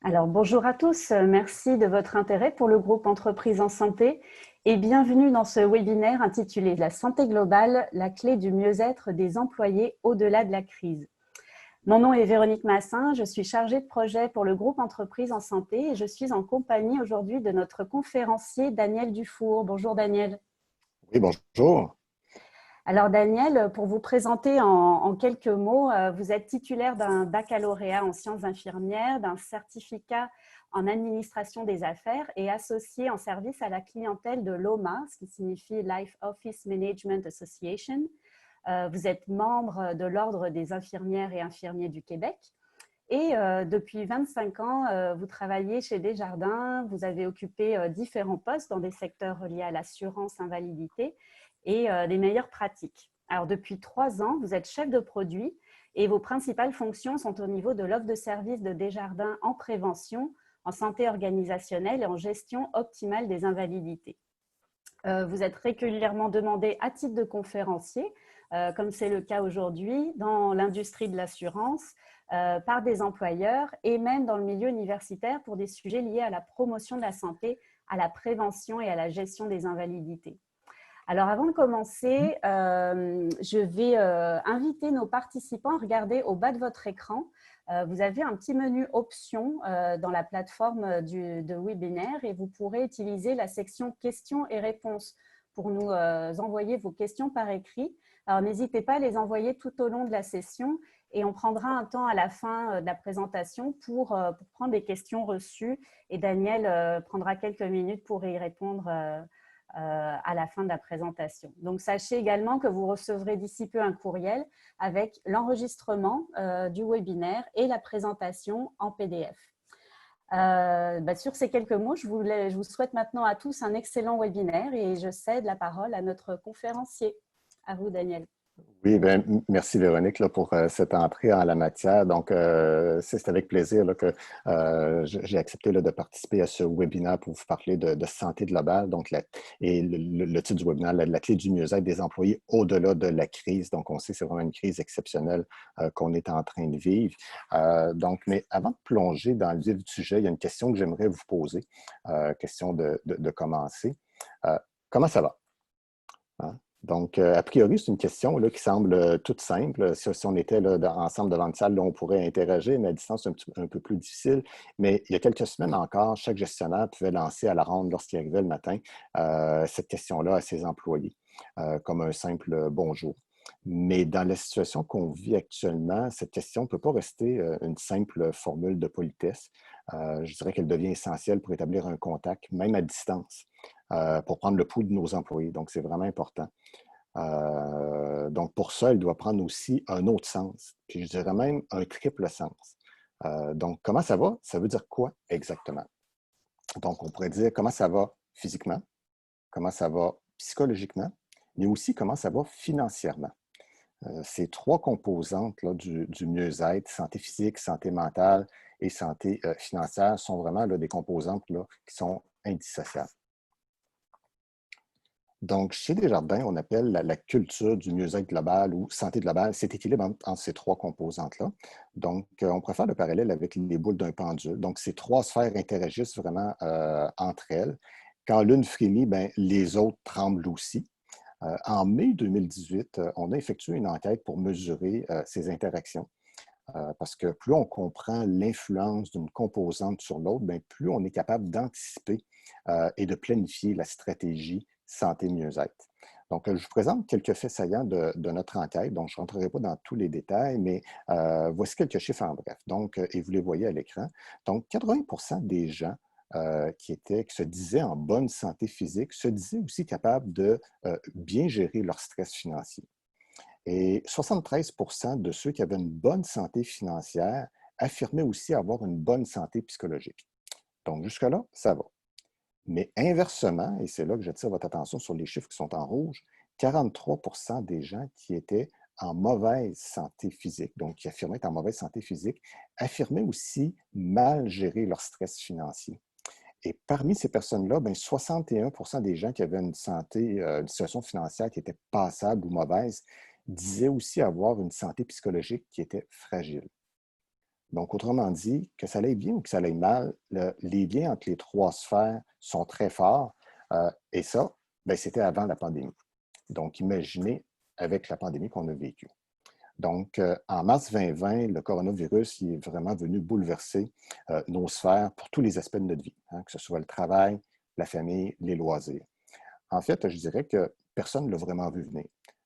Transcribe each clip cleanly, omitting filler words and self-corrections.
Alors, bonjour à tous, merci de votre intérêt pour le groupe Entreprises en santé et bienvenue dans ce webinaire intitulé La santé globale, la clé du mieux-être des employés au-delà de la crise. Mon nom est Véronique Massin, je suis chargée de projet pour le groupe Entreprises en santé et je suis en compagnie aujourd'hui de notre conférencier Daniel Dufour. Bonjour Daniel. Oui, bonjour. Alors Daniel, pour vous présenter en quelques mots, vous êtes titulaire d'un baccalauréat en sciences infirmières, d'un certificat en administration des affaires et associé en service à la clientèle de l'OMA, ce qui signifie Life Office Management Association. Vous êtes membre de l'Ordre des infirmières et infirmiers du Québec. Et depuis 25 ans, vous travaillez chez Desjardins, vous avez occupé différents postes dans des secteurs reliés à l'assurance invalidité et des meilleures pratiques. Alors depuis 3 ans, vous êtes chef de produit et vos principales fonctions sont au niveau de l'offre de services de Desjardins en prévention, en santé organisationnelle et en gestion optimale des invalidités. Vous êtes régulièrement demandé à titre de conférencier, comme c'est le cas aujourd'hui, dans l'industrie de l'assurance, par des employeurs et même dans le milieu universitaire pour des sujets liés à la promotion de la santé, à la prévention et à la gestion des invalidités. Alors, avant de commencer, je vais inviter nos participants à regarder au bas de votre écran. Vous avez un petit menu options dans la plateforme de webinaire et vous pourrez utiliser la section questions et réponses pour nous envoyer vos questions par écrit. Alors, n'hésitez pas à les envoyer tout au long de la session et on prendra un temps à la fin de la présentation pour prendre les questions reçues et Daniel prendra quelques minutes pour y répondre à la fin de la présentation. Donc, sachez également que vous recevrez d'ici peu un courriel avec l'enregistrement du webinaire et la présentation en PDF. Sur ces quelques mots, je vous souhaite maintenant à tous un excellent webinaire et je cède la parole à notre conférencier. À vous, Daniel. Oui, ben, merci Véronique là, pour cette entrée en la matière. Donc, c'est avec plaisir là, que j'ai accepté là, de participer à ce webinaire pour vous parler de santé globale. Donc, et le titre du webinaire, la clé du mieux-être des employés au-delà de la crise. Donc, on sait que c'est vraiment une crise exceptionnelle qu'on est en train de vivre. Mais avant de plonger dans le vif du sujet, il y a une question que j'aimerais vous poser, question de commencer. Comment ça va? Hein? Donc, a priori, c'est une question là, qui semble toute simple. Si on était là, ensemble devant une salle, là, on pourrait interagir, mais à distance, c'est un peu plus difficile. Mais il y a quelques semaines encore, chaque gestionnaire pouvait lancer à la ronde lorsqu'il arrivait le matin cette question-là à ses employés, comme un simple bonjour. Mais dans la situation qu'on vit actuellement, cette question ne peut pas rester une simple formule de politesse. Je dirais qu'elle devient essentielle pour établir un contact, même à distance, pour prendre le pouls de nos employés. Donc, c'est vraiment important. Donc, pour ça, elle doit prendre aussi un autre sens, puis je dirais même un triple sens. Donc, comment ça va? Ça veut dire quoi exactement? Donc, on pourrait dire comment ça va physiquement, comment ça va psychologiquement, mais aussi comment ça va financièrement. Ces trois composantes là, du mieux-être, santé physique, santé mentale et santé financière, sont vraiment là, des composantes là, qui sont indissociables. Donc, chez Desjardins, on appelle la culture du mieux-être global ou santé globale cet équilibre entre ces trois composantes-là. Donc, on pourrait faire le parallèle avec les boules d'un pendule. Donc, ces trois sphères interagissent vraiment entre elles. Quand l'une frémit, ben, les autres tremblent aussi. En mai 2018, on a effectué une enquête pour mesurer ces interactions. Parce que plus on comprend l'influence d'une composante sur l'autre, ben, plus on est capable d'anticiper et de planifier la stratégie santé-mieux-être. Donc, je vous présente quelques faits saillants de notre enquête. Donc, je ne rentrerai pas dans tous les détails, mais voici quelques chiffres en bref. Donc, et vous les voyez à l'écran. Donc, 80% des gens qui se disaient en bonne santé physique se disaient aussi capables de bien gérer leur stress financier. Et 73% de ceux qui avaient une bonne santé financière affirmaient aussi avoir une bonne santé psychologique. Donc, jusque-là, ça va. Mais inversement, et c'est là que j'attire votre attention sur les chiffres qui sont en rouge, 43% des gens qui étaient en mauvaise santé physique, donc qui affirmaient être en mauvaise santé physique, affirmaient aussi mal gérer leur stress financier. Et parmi ces personnes-là, 61% des gens qui avaient une situation financière qui était passable ou mauvaise, disaient aussi avoir une santé psychologique qui était fragile. Donc, autrement dit, que ça aille bien ou que ça aille mal, les liens entre les trois sphères sont très forts. Et ça, ben, c'était avant la pandémie. Donc, imaginez avec la pandémie qu'on a vécue. Donc, en mars 2020, le coronavirus il est vraiment venu bouleverser nos sphères pour tous les aspects de notre vie, hein, que ce soit le travail, la famille, les loisirs. En fait, je dirais que personne ne l'a vraiment vu venir.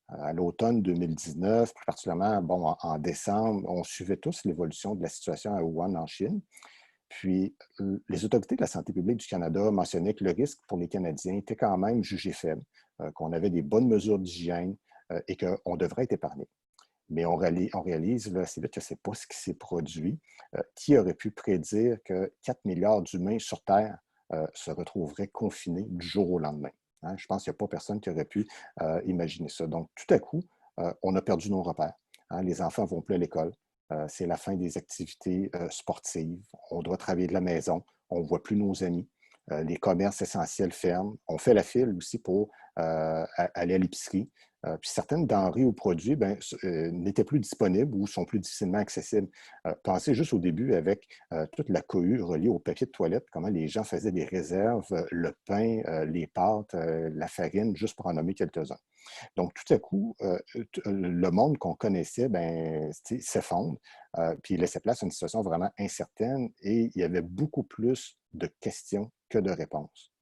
À l'automne 2019, plus particulièrement en décembre, on suivait tous l'évolution de la situation à Wuhan, en Chine. Puis, les autorités de la santé publique du Canada mentionnaient que le risque pour les Canadiens était quand même jugé faible, qu'on avait des bonnes mesures d'hygiène et qu'on devrait être épargné. Mais on réalise là, assez vite que ce n'est pas ce qui s'est produit. Qui aurait pu prédire que 4 milliards d'humains sur Terre se retrouveraient confinés du jour au lendemain? Hein? Je pense qu'il n'y a pas personne qui aurait pu imaginer ça. Donc, tout à coup, on a perdu nos repères. Hein? Les enfants ne vont plus à l'école. C'est la fin des activités sportives. On doit travailler de la maison. On ne voit plus nos amis. Les commerces essentiels ferment. On fait la file aussi pour aller à l'épicerie. Puis certaines denrées ou produits n'étaient plus disponibles ou sont plus difficilement accessibles. Pensez juste au début avec toute la cohue reliée au papier de toilette, comment les gens faisaient des réserves, le pain, les pâtes, la farine, juste pour en nommer quelques-uns. Donc, tout à coup, le monde qu'on connaissait s'effondre, puis il laissait place à une situation vraiment incertaine et il y avait beaucoup plus de questions que de réponses.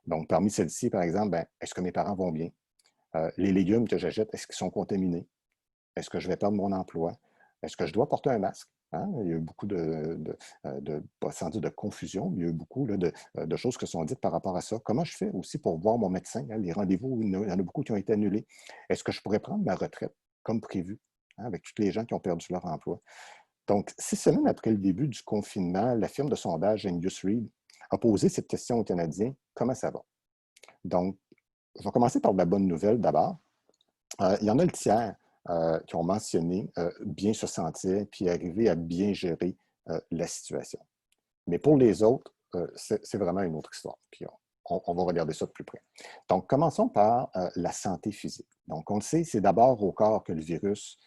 Donc, parmi celles-ci, par exemple, est-ce que mes parents vont bien? Les légumes que j'achète, est-ce qu'ils sont contaminés? Est-ce que je vais perdre mon emploi? Est-ce que je dois porter un masque? Hein? Il y a eu beaucoup pas sans dire de confusion, mais il y a eu beaucoup là, de choses qui sont dites par rapport à ça. Comment je fais aussi pour voir mon médecin? Hein? Les rendez-vous, il y en a beaucoup qui ont été annulés. Est-ce que je pourrais prendre ma retraite comme prévu, hein, avec tous les gens qui ont perdu leur emploi? Donc, 6 semaines après le début du confinement, la firme de sondage Angus Reid a posé cette question aux Canadiens: comment ça va? Donc, je vais commencer par de la bonne nouvelle d'abord. Il y en a le tiers qui ont mentionné bien se sentir puis arriver à bien gérer la situation. Mais pour les autres, c'est vraiment une autre histoire. Puis on va regarder ça de plus près. Donc, commençons par la santé physique. Donc, on le sait, c'est d'abord au corps que le virus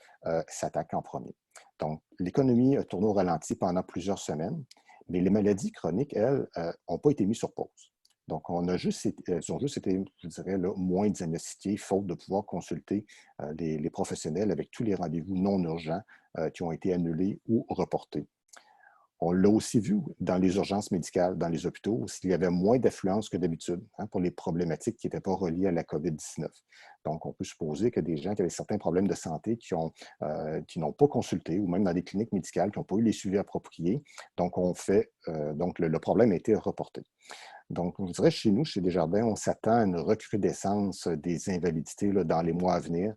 s'attaque en premier. Donc, l'économie a tourné au ralenti pendant plusieurs semaines, mais les maladies chroniques, elles, n'ont pas été mises sur pause. Donc, elles ont juste été, je dirais, là, moins diagnostiquées, faute de pouvoir consulter les professionnels avec tous les rendez-vous non urgents qui ont été annulés ou reportés. On l'a aussi vu dans les urgences médicales, dans les hôpitaux, où il y avait moins d'affluence que d'habitude pour les problématiques qui n'étaient pas reliées à la COVID-19. Donc, on peut supposer que des gens qui avaient certains problèmes de santé qui n'ont pas consulté, ou même dans des cliniques médicales qui n'ont pas eu les suivis appropriés, donc le problème a été reporté. Donc, je dirais, chez nous, chez Desjardins, on s'attend à une recrudescence des invalidités là, dans les mois à venir,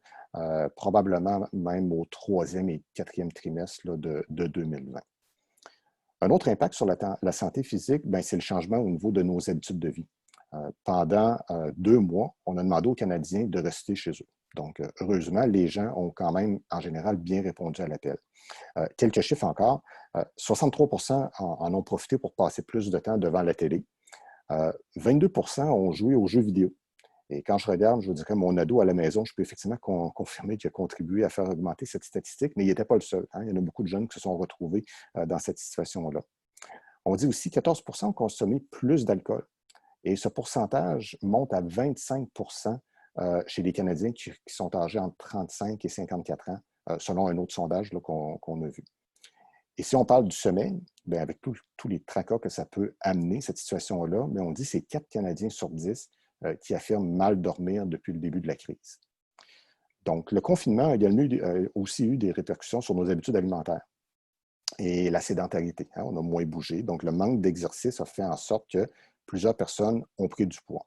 probablement même au 3e et 4e trimestre là, de 2020. Un autre impact sur la santé physique, c'est le changement au niveau de nos habitudes de vie. Pendant 2 mois, on a demandé aux Canadiens de rester chez eux. Donc, heureusement, les gens ont quand même, en général, bien répondu à l'appel. Quelques chiffres encore. 63% en ont profité pour passer plus de temps devant la télé. 22% ont joué aux jeux vidéo. Et quand je regarde, je vous dirais, mon ado à la maison, je peux effectivement confirmer qu'il a contribué à faire augmenter cette statistique, mais il n'était pas le seul. Hein. Il y en a beaucoup de jeunes qui se sont retrouvés dans cette situation-là. On dit aussi que 14% ont consommé plus d'alcool. Et ce pourcentage monte à 25% chez les Canadiens qui sont âgés entre 35 et 54 ans, selon un autre sondage qu'on a vu. Et si on parle du sommeil, avec tous les tracas que ça peut amener, cette situation-là, on dit que c'est 4 Canadiens sur 10 qui affirment mal dormir depuis le début de la crise. Donc, le confinement a également aussi eu des répercussions sur nos habitudes alimentaires et la sédentarité. Hein, on a moins bougé. Donc, le manque d'exercice a fait en sorte que plusieurs personnes ont pris du poids.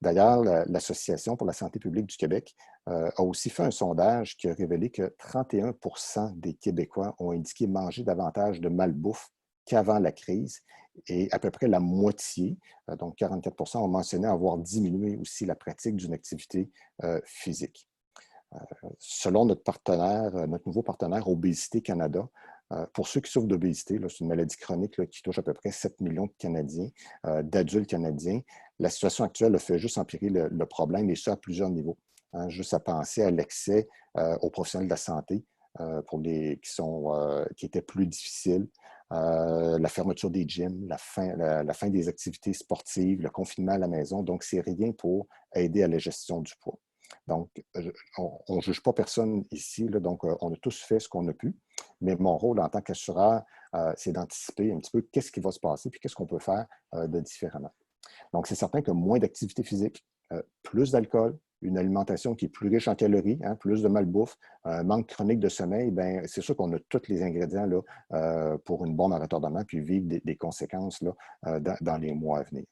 D'ailleurs, l'Association pour la santé publique du Québec a aussi fait un sondage qui a révélé que 31% des Québécois ont indiqué manger davantage de malbouffe qu'avant la crise et à peu près la moitié, donc 44%, ont mentionné avoir diminué aussi la pratique d'une activité physique. Selon notre nouveau partenaire Obésité Canada, pour ceux qui souffrent d'obésité, c'est une maladie chronique là, qui touche à peu près 7 millions de Canadiens, d'adultes canadiens. La situation actuelle a fait juste empirer le problème, et ça à plusieurs niveaux. Hein, juste à penser à l'accès aux professionnels de la santé, qui étaient plus difficiles. La fermeture des gyms, la fin des activités sportives, le confinement à la maison. Donc, c'est rien pour aider à la gestion du poids. Donc, on ne juge pas personne ici, là, donc on a tous fait ce qu'on a pu, mais mon rôle en tant qu'assureur, c'est d'anticiper un petit peu qu'est-ce qui va se passer puis qu'est-ce qu'on peut faire de différemment. Donc, c'est certain que moins d'activité physique, plus d'alcool, une alimentation qui est plus riche en calories, hein, plus de malbouffe, un manque chronique de sommeil, bien, c'est sûr qu'on a tous les ingrédients là, pour une bombe à retardement puis vivre des conséquences là, dans les mois à venir.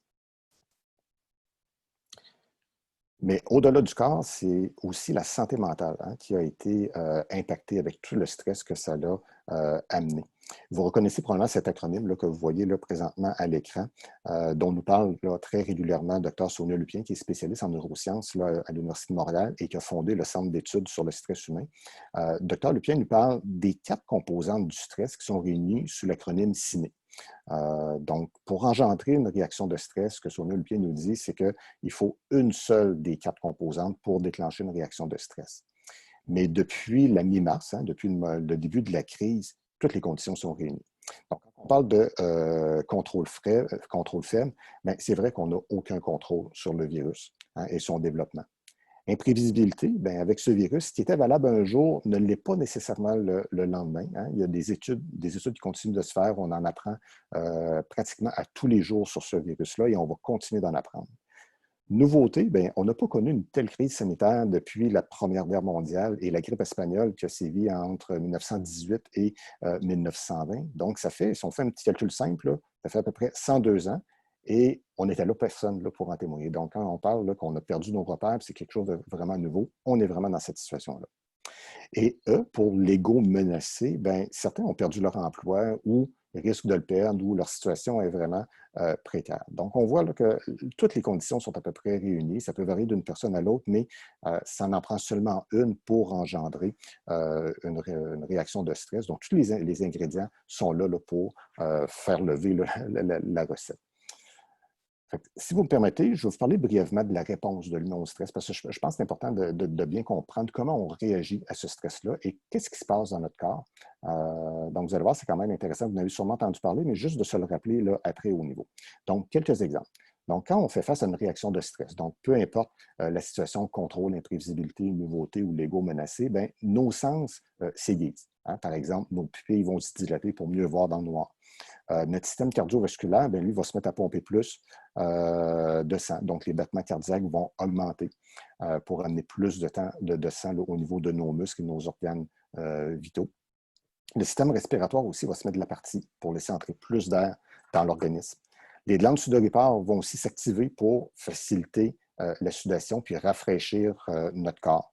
Mais au-delà du corps, c'est aussi la santé mentale hein, qui a été impactée avec tout le stress que ça a amené. Vous reconnaissez probablement cet acronyme là, que vous voyez là, présentement à l'écran, dont nous parle là, très régulièrement Dr Sonia Lupien, qui est spécialiste en neurosciences là, à l'Université de Montréal et qui a fondé le Centre d'études sur le stress humain. Dr Lupien nous parle des 4 composantes du stress qui sont réunies sous l'acronyme CINE. Donc, pour engendrer une réaction de stress, ce que Sonia Lupien nous dit, c'est qu'il faut une seule des 4 composantes pour déclencher une réaction de stress. Mais depuis la mi-mars, hein, depuis le début de la crise, toutes les conditions sont réunies. Donc, quand on parle de contrôle faible, c'est vrai qu'on n'a aucun contrôle sur le virus hein, et son développement. Imprévisibilité, bien, avec ce virus, ce qui était valable un jour ne l'est pas nécessairement le lendemain. Hein. Il y a des études qui continuent de se faire. On en apprend pratiquement à tous les jours sur ce virus-là et on va continuer d'en apprendre. Nouveauté, bien, on n'a pas connu une telle crise sanitaire depuis la Première Guerre mondiale et la grippe espagnole qui a sévi entre 1918 et 1920. Donc, ça fait, si on fait un petit calcul simple, là, ça fait à peu près 102 ans. Et on n'était là personne là, pour en témoigner. Donc, quand on parle qu'on a perdu nos repères, c'est quelque chose de vraiment nouveau, on est vraiment dans cette situation-là. Et eux, pour l'ego menacé, bien, certains ont perdu leur emploi ou risquent de le perdre ou leur situation est vraiment précaire. Donc, on voit là, que toutes les conditions sont à peu près réunies. Ça peut varier d'une personne à l'autre, mais ça en prend seulement une pour engendrer une réaction de stress. Donc, tous les ingrédients sont là, pour faire lever la recette. Si vous me permettez, je vais vous parler brièvement de la réponse de l'humain au stress, parce que je pense que c'est important de bien comprendre comment on réagit à ce stress-là et qu'est-ce qui se passe dans notre corps. Donc, vous allez voir, c'est quand même intéressant. Vous en avez sûrement entendu parler, mais juste de se le rappeler là, à très haut niveau. Donc, quelques exemples. Donc, quand on fait face à une réaction de stress, donc peu importe la situation, contrôle, imprévisibilité, nouveauté ou l'ego menacé, bien, nos sens s'aiguisent. Hein? Par exemple, nos pupilles vont se dilater pour mieux voir dans le noir. Notre système cardiovasculaire, bien, lui, va se mettre à pomper plus de sang. Donc, les battements cardiaques vont augmenter pour amener plus de sang là, au niveau de nos muscles et nos organes vitaux. Le système respiratoire aussi va se mettre de la partie pour laisser entrer plus d'air dans l'organisme. Les glandes sudoripare vont aussi s'activer pour faciliter la sudation puis rafraîchir notre corps.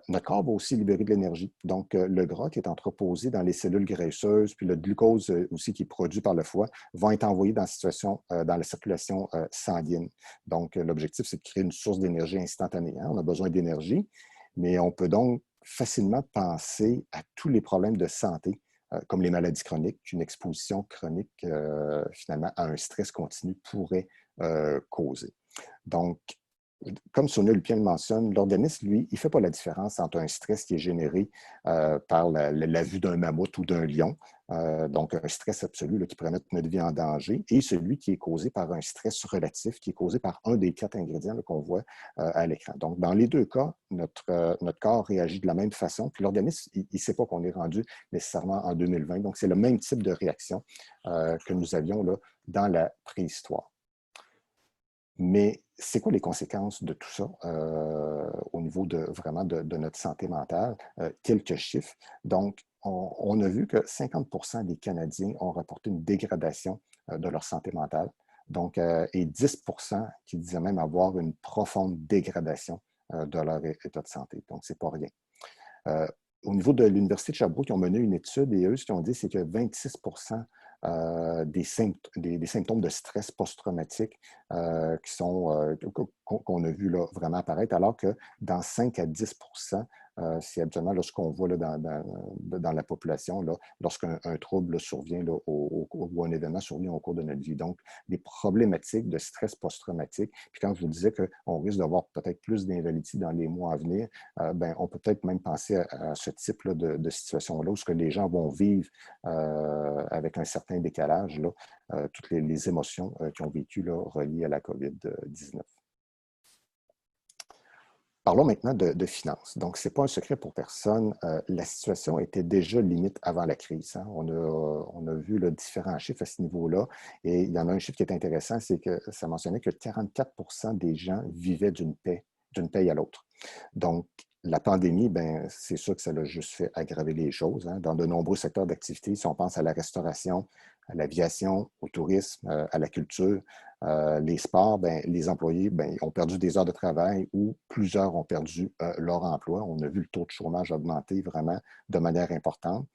Notre corps va aussi libérer de l'énergie. Donc, le gras qui est entreposé dans les cellules graisseuses, puis le glucose aussi qui est produit par le foie, vont être envoyés dans la circulation sanguine. Donc, l'objectif, c'est de créer une source d'énergie instantanée. Hein? On a besoin d'énergie, mais on peut donc facilement penser à tous les problèmes de santé, comme les maladies chroniques, qu'une exposition chronique, finalement, à un stress continu pourrait causer. Donc, comme Sonia Lupien le mentionne, l'organisme, lui, il ne fait pas la différence entre un stress qui est généré par la vue d'un mammouth ou d'un lion, donc un stress absolu là, qui pourrait mettre notre vie en danger, et celui qui est causé par un stress relatif, qui est causé par un des 4 ingrédients qu'on voit à l'écran. Donc, dans les 2 cas, notre corps réagit de la même façon, puis l'organisme, il ne sait pas qu'on est rendu nécessairement en 2020. Donc, c'est le même type de réaction que nous avions là, dans la préhistoire. Mais c'est quoi les conséquences de tout ça au niveau vraiment de notre santé mentale? Quelques chiffres. Donc, on a vu que 50% des Canadiens ont rapporté une dégradation de leur santé mentale. Donc, et 10% qui disaient même avoir une profonde dégradation de leur état de santé. Donc, c'est pas rien. Au niveau de l'Université de Sherbrooke, ils ont mené une étude et eux, ce qu'ils ont dit, c'est que 26% des symptômes de stress post-traumatique qu'on a vu là vraiment apparaître, alors que dans 5 à 10% c'est habituellement là, ce qu'on voit là, dans la population lorsqu'un trouble là, survient là, ou un événement survient au cours de notre vie. Donc, des problématiques de stress post-traumatique. Puis quand je vous disais qu'on risque d'avoir peut-être plus d'invalidité dans les mois à venir, ben, on peut peut-être même penser à ce type là, de situation-là où ce que les gens vont vivre avec un certain décalage, là, toutes les émotions qu'ils ont vécues là, reliées à la COVID-19. Parlons maintenant de finances. Donc, ce n'est pas un secret pour personne. La situation était déjà limite avant la crise. Hein. On a vu là, différents chiffres à ce niveau-là. Et il y en a un chiffre qui est intéressant, c'est que ça mentionnait que 44% des gens vivaient d'une paye à l'autre. Donc, la pandémie, ben, c'est sûr que ça a juste fait aggraver les choses. Hein. Dans de nombreux secteurs d'activité, si on pense à la restauration, à l'aviation, au tourisme, à la culture, les sports, ben, les employés ben, ont perdu des heures de travail ou plusieurs ont perdu leur emploi. On a vu le taux de chômage augmenter vraiment de manière importante.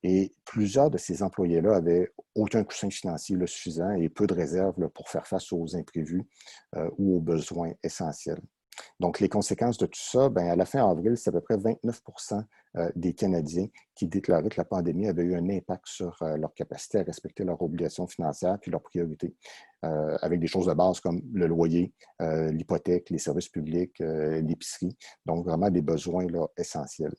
Et plusieurs de ces employés-là avaient aucun coussin financier là, suffisant et peu de réserves là, pour faire face aux imprévus ou aux besoins essentiels. Donc, les conséquences de tout ça, bien, à la fin avril, c'est à peu près 29% des Canadiens qui déclaraient que la pandémie avait eu un impact sur leur capacité à respecter leurs obligations financières puis leurs priorités, avec des choses de base comme le loyer, l'hypothèque, les services publics, l'épicerie. Donc, vraiment des besoins là, essentiels.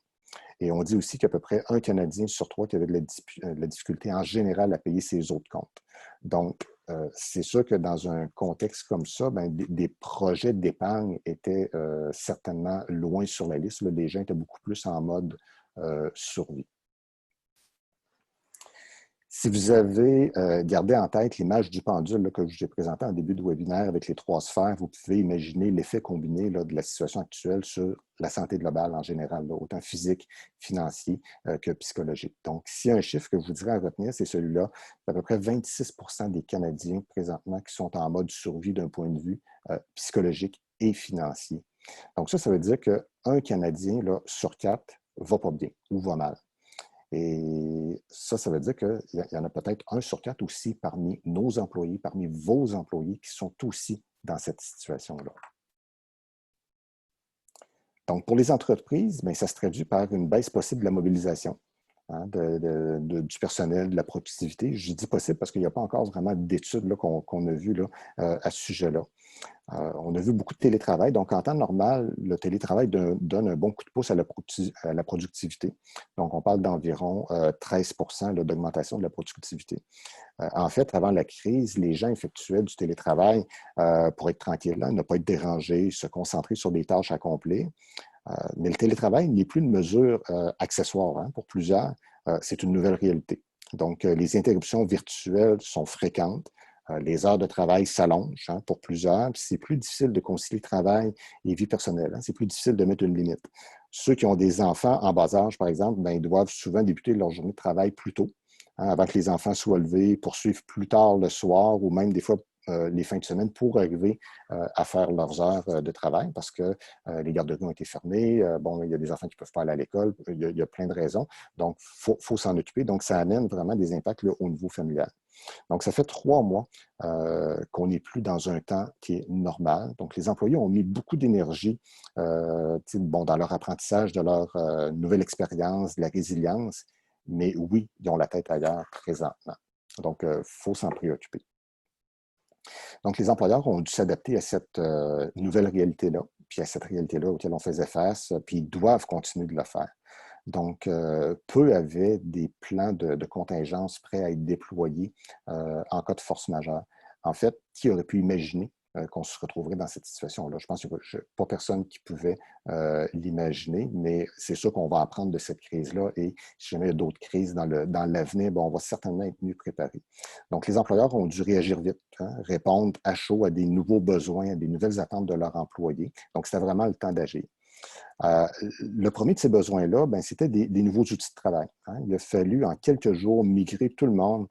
Et on dit aussi qu'à peu près un Canadien sur trois qui avait de la difficulté en général à payer ses autres comptes. Donc, c'est sûr que dans un contexte comme ça, ben, des projets d'épargne étaient certainement loin sur la liste. Là, les gens étaient beaucoup plus en mode survie. Si vous avez gardé en tête l'image du pendule là, que je vous ai présenté en début de webinaire avec les 3 sphères, vous pouvez imaginer l'effet combiné là, de la situation actuelle sur la santé globale en général, là, autant physique, financier que psychologique. Donc, s'il y a un chiffre que je vous dirais à retenir, c'est celui-là. À peu près 26% des Canadiens présentement qui sont en mode survie d'un point de vue psychologique et financier. Donc ça veut dire qu'un Canadien là, sur 4 va pas bien ou va mal. Et ça veut dire qu'il y en a peut-être 1 sur 4 aussi parmi nos employés, parmi vos employés qui sont aussi dans cette situation-là. Donc, pour les entreprises, bien, ça se traduit par une baisse possible de la mobilisation hein, du personnel, de la productivité. Je dis possible parce qu'il n'y a pas encore vraiment d'études qu'on a vues là, à ce sujet-là. On a vu beaucoup de télétravail. Donc, en temps normal, le télétravail donne un bon coup de pouce à la productivité. Donc, on parle d'environ 13% d'augmentation de la productivité. En fait, avant la crise, les gens effectuaient du télétravail pour être tranquilles, ne pas être dérangés, se concentrer sur des tâches accomplies. Mais le télétravail n'est plus une mesure accessoire hein, pour plusieurs. C'est une nouvelle réalité. Donc, les interruptions virtuelles sont fréquentes. Les heures de travail s'allongent hein, pour plusieurs. C'est plus difficile de concilier travail et vie personnelle. Hein. C'est plus difficile de mettre une limite. Ceux qui ont des enfants en bas âge, par exemple, bien, ils doivent souvent débuter leur journée de travail plus tôt, hein, avant que les enfants soient levés, poursuivre plus tard le soir ou même des fois les fins de semaine pour arriver à faire leurs heures de travail parce que les garderies ont été fermées. Bon, il y a des enfants qui ne peuvent pas aller à l'école. Il y a plein de raisons. Donc, il faut s'en occuper. Donc, ça amène vraiment des impacts là, au niveau familial. Donc, ça fait 3 mois qu'on n'est plus dans un temps qui est normal. Donc, les employés ont mis beaucoup d'énergie dans leur apprentissage de leur nouvelle expérience, de la résilience. Mais oui, ils ont la tête ailleurs présentement. Donc, il faut s'en préoccuper. Donc, les employeurs ont dû s'adapter à cette nouvelle réalité-là, puis à cette réalité-là auquel on faisait face, puis ils doivent continuer de le faire. Donc, peu avaient des plans de contingence prêts à être déployés en cas de force majeure. En fait, qui aurait pu imaginer qu'on se retrouverait dans cette situation-là? Je pense qu'il n'y a pas personne qui pouvait l'imaginer, mais c'est sûr qu'on va apprendre de cette crise-là et si jamais il y a d'autres crises dans l'avenir, bon, on va certainement être mieux préparé. Donc, les employeurs ont dû réagir vite, hein, répondre à chaud à des nouveaux besoins, à des nouvelles attentes de leurs employés. Donc, c'était vraiment le temps d'agir. Le premier de ces besoins-là, ben, c'était des nouveaux outils de travail. Hein. Il a fallu en quelques jours migrer tout le monde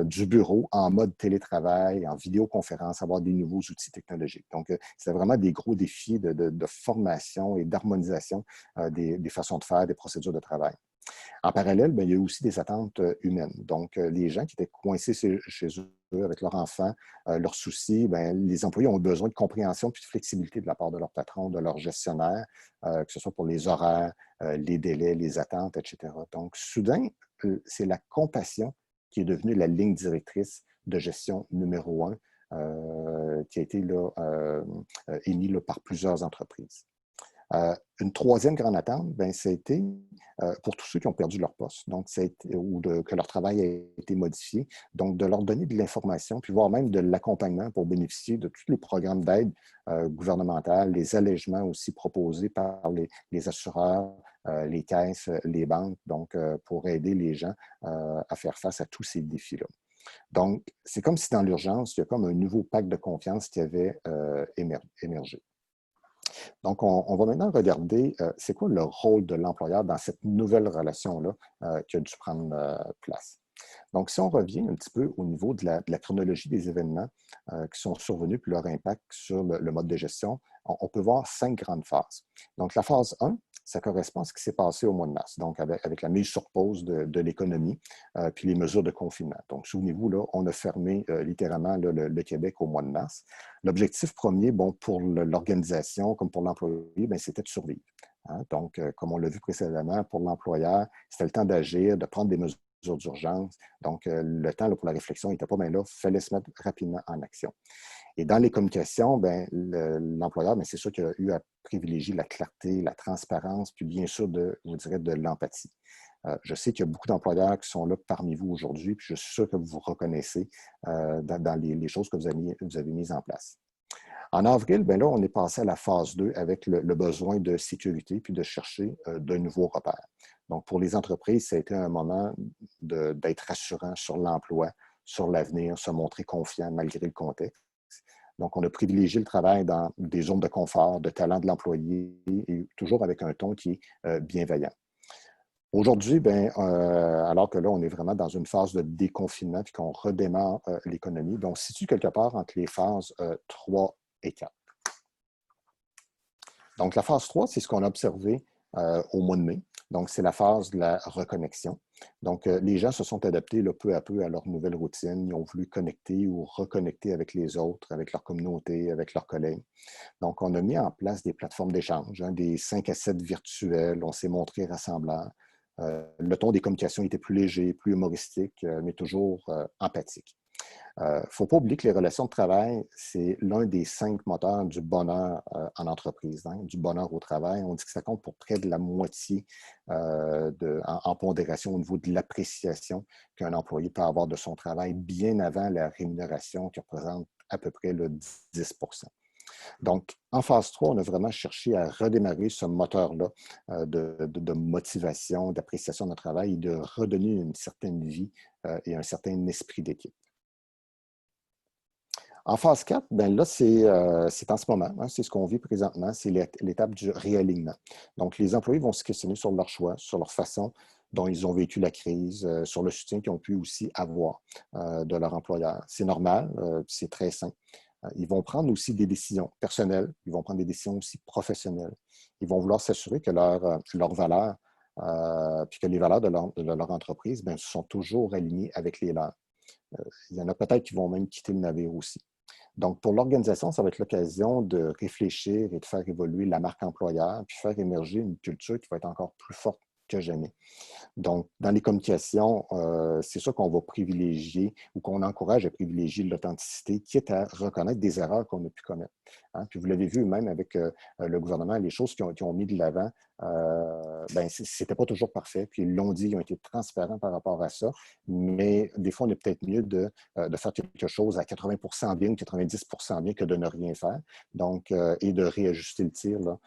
du bureau en mode télétravail, en vidéoconférence, avoir des nouveaux outils technologiques. Donc, c'était vraiment des gros défis de formation et d'harmonisation des façons de faire, des procédures de travail. En parallèle, bien, il y a aussi des attentes humaines. Donc, les gens qui étaient coincés chez eux avec leurs enfants, leurs soucis, bien, les employés ont besoin de compréhension puis de flexibilité de la part de leur patron, de leur gestionnaire, que ce soit pour les horaires, les délais, les attentes, etc. Donc, soudain, c'est la compassion qui est devenue la ligne directrice de gestion numéro un qui a été là, émise là, par plusieurs entreprises. Une troisième grande attente, ben, ça a été pour tous ceux qui ont perdu leur poste, donc que leur travail a été modifié, donc de leur donner de l'information, puis voire même de l'accompagnement pour bénéficier de tous les programmes d'aide gouvernementales, les allègements aussi proposés par les assureurs, les caisses, les banques, donc pour aider les gens à faire face à tous ces défis-là. Donc, c'est comme si dans l'urgence, il y a comme un nouveau pacte de confiance qui avait émergé. Donc, on va maintenant regarder c'est quoi le rôle de l'employeur dans cette nouvelle relation-là qui a dû prendre place. Donc, si on revient un petit peu au niveau de la chronologie des événements qui sont survenus puis leur impact sur le mode de gestion, on peut voir 5 grandes phases. Donc, la phase 1, ça correspond à ce qui s'est passé au mois de mars, donc avec la mise sur pause de l'économie puis les mesures de confinement. Donc, souvenez-vous, là, on a fermé littéralement là, le Québec au mois de mars. L'objectif premier, bon, pour l'organisation comme pour l'employé, c'était de survivre. Hein? Donc, comme on l'a vu précédemment, pour l'employeur, c'était le temps d'agir, de prendre des mesures d'urgence. Donc, le temps là, pour la réflexion n'était pas bien là, il fallait se mettre rapidement en action. Et dans les communications, ben, l'employeur, c'est sûr qu'il a eu à privilégier la clarté, la transparence, puis bien sûr, je dirais, de l'empathie. Je sais qu'il y a beaucoup d'employeurs qui sont là parmi vous aujourd'hui, puis je suis sûr que vous vous reconnaissez dans les choses que vous avez mises en place. En avril, ben là, on est passé à la phase 2 avec le besoin de sécurité puis de chercher de nouveaux repères. Donc, pour les entreprises, ça a été un moment d'être rassurant sur l'emploi, sur l'avenir, se montrer confiant malgré le contexte. Donc, on a privilégié le travail dans des zones de confort, de talent de l'employé et toujours avec un ton qui est bienveillant. Aujourd'hui, alors que là, on est vraiment dans une phase de déconfinement puis qu'on redémarre l'économie, on se situe quelque part entre les phases 3 et 4. Donc, la phase 3, c'est ce qu'on a observé au mois de mai. Donc, c'est la phase de la reconnexion. Donc, les gens se sont adaptés là, peu à peu à leur nouvelle routine. Ils ont voulu connecter ou reconnecter avec les autres, avec leur communauté, avec leurs collègues. Donc, on a mis en place des plateformes d'échange, des 5 à 7 virtuels. On s'est montré rassembleurs. Le ton des communications était plus léger, plus humoristique, mais toujours empathique. Il ne faut pas oublier que les relations de travail, c'est l'un des 5 moteurs du bonheur en entreprise, hein, du bonheur au travail. On dit que ça compte pour près de la moitié en pondération au niveau de l'appréciation qu'un employé peut avoir de son travail bien avant la rémunération qui représente à peu près le 10 %. Donc, en phase 3, on a vraiment cherché à redémarrer ce moteur-là de motivation, d'appréciation de notre travail et de redonner une certaine vie et un certain esprit d'équipe. En phase 4, là, c'est en ce moment, hein, c'est ce qu'on vit présentement, c'est l'étape du réalignement. Donc, les employés vont se questionner sur leur choix, sur leur façon dont ils ont vécu la crise, sur le soutien qu'ils ont pu aussi avoir de leur employeur. C'est normal, c'est très sain. Ils vont prendre aussi des décisions personnelles, ils vont prendre des décisions aussi professionnelles. Ils vont vouloir s'assurer que leurs valeurs, puis que les valeurs de leur entreprise sont toujours alignées avec les leurs. Il y en a peut-être qui vont même quitter le navire aussi. Donc, pour l'organisation, ça va être l'occasion de réfléchir et de faire évoluer la marque employeur, puis faire émerger une culture qui va être encore plus forte que jamais. Donc, dans les communications, c'est sûr qu'on va privilégier ou qu'on encourage à privilégier l'authenticité, quitte à reconnaître des erreurs qu'on a pu commettre. Hein? Puis vous l'avez vu même avec le gouvernement, les choses qu'ils ont mis de l'avant, c'était pas toujours parfait. Puis ils l'ont dit, ils ont été transparents par rapport à ça. Mais des fois, on est peut-être mieux de faire quelque chose à 80 % bien ou 90 % bien que de ne rien faire. Donc, et de réajuster le tir là,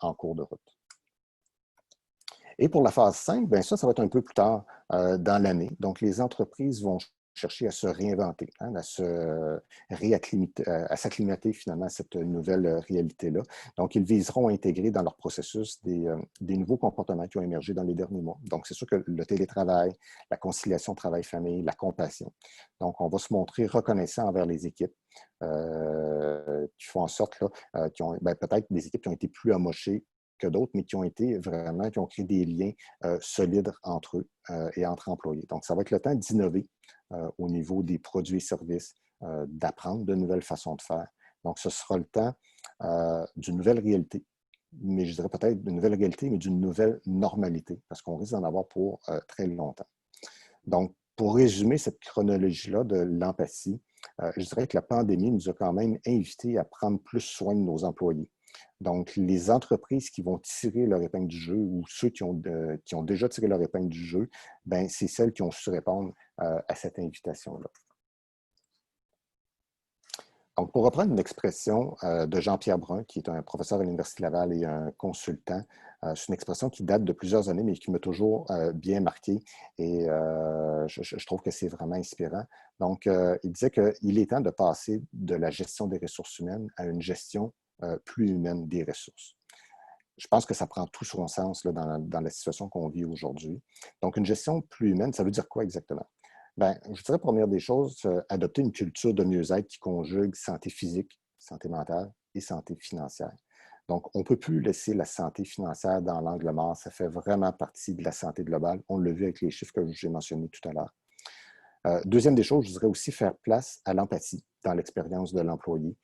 en cours de route. Et pour la phase 5, ça va être un peu plus tard dans l'année. Donc, les entreprises vont chercher à se réinventer, hein, à s'acclimater finalement à cette nouvelle réalité-là. Donc, ils viseront à intégrer dans leur processus des nouveaux comportements qui ont émergé dans les derniers mois. Donc, c'est sûr que le télétravail, la conciliation travail-famille, la compassion. Donc, on va se montrer reconnaissant envers les équipes qui font en sorte, là, peut-être des équipes qui ont été plus amochées que d'autres, mais qui ont été vraiment, qui ont créé des liens solides entre eux et entre employés. Donc, ça va être le temps d'innover au niveau des produits et services, d'apprendre de nouvelles façons de faire. Donc, ce sera le temps d'une nouvelle réalité, mais je dirais peut-être d'une nouvelle réalité, mais d'une nouvelle normalité, parce qu'on risque d'en avoir pour très longtemps. Donc, pour résumer cette chronologie-là de l'empathie, je dirais que la pandémie nous a quand même invités à prendre plus soin de nos employés. Donc, les entreprises qui vont tirer leur épingle du jeu ou ceux qui ont déjà tiré leur épingle du jeu, ben, c'est celles qui ont su répondre à cette invitation-là. Donc, pour reprendre une expression de Jean-Pierre Brun, qui est un professeur à l'Université Laval et un consultant, c'est une expression qui date de plusieurs années, mais qui m'a toujours bien marqué et je trouve que c'est vraiment inspirant. Donc, il disait qu'il est temps de passer de la gestion des ressources humaines à une gestion plus humaine des ressources. Je pense que ça prend tout son sens là, dans la situation qu'on vit aujourd'hui. Donc, une gestion plus humaine, ça veut dire quoi exactement? Bien, je dirais, première des choses, adopter une culture de mieux-être qui conjugue santé physique, santé mentale et santé financière. Donc, on ne peut plus laisser la santé financière dans l'angle mort. Ça fait vraiment partie de la santé globale. On l'a vu avec les chiffres que j'ai mentionnés tout à l'heure. Deuxième des choses, je dirais aussi faire place à l'empathie dans l'expérience de l'employé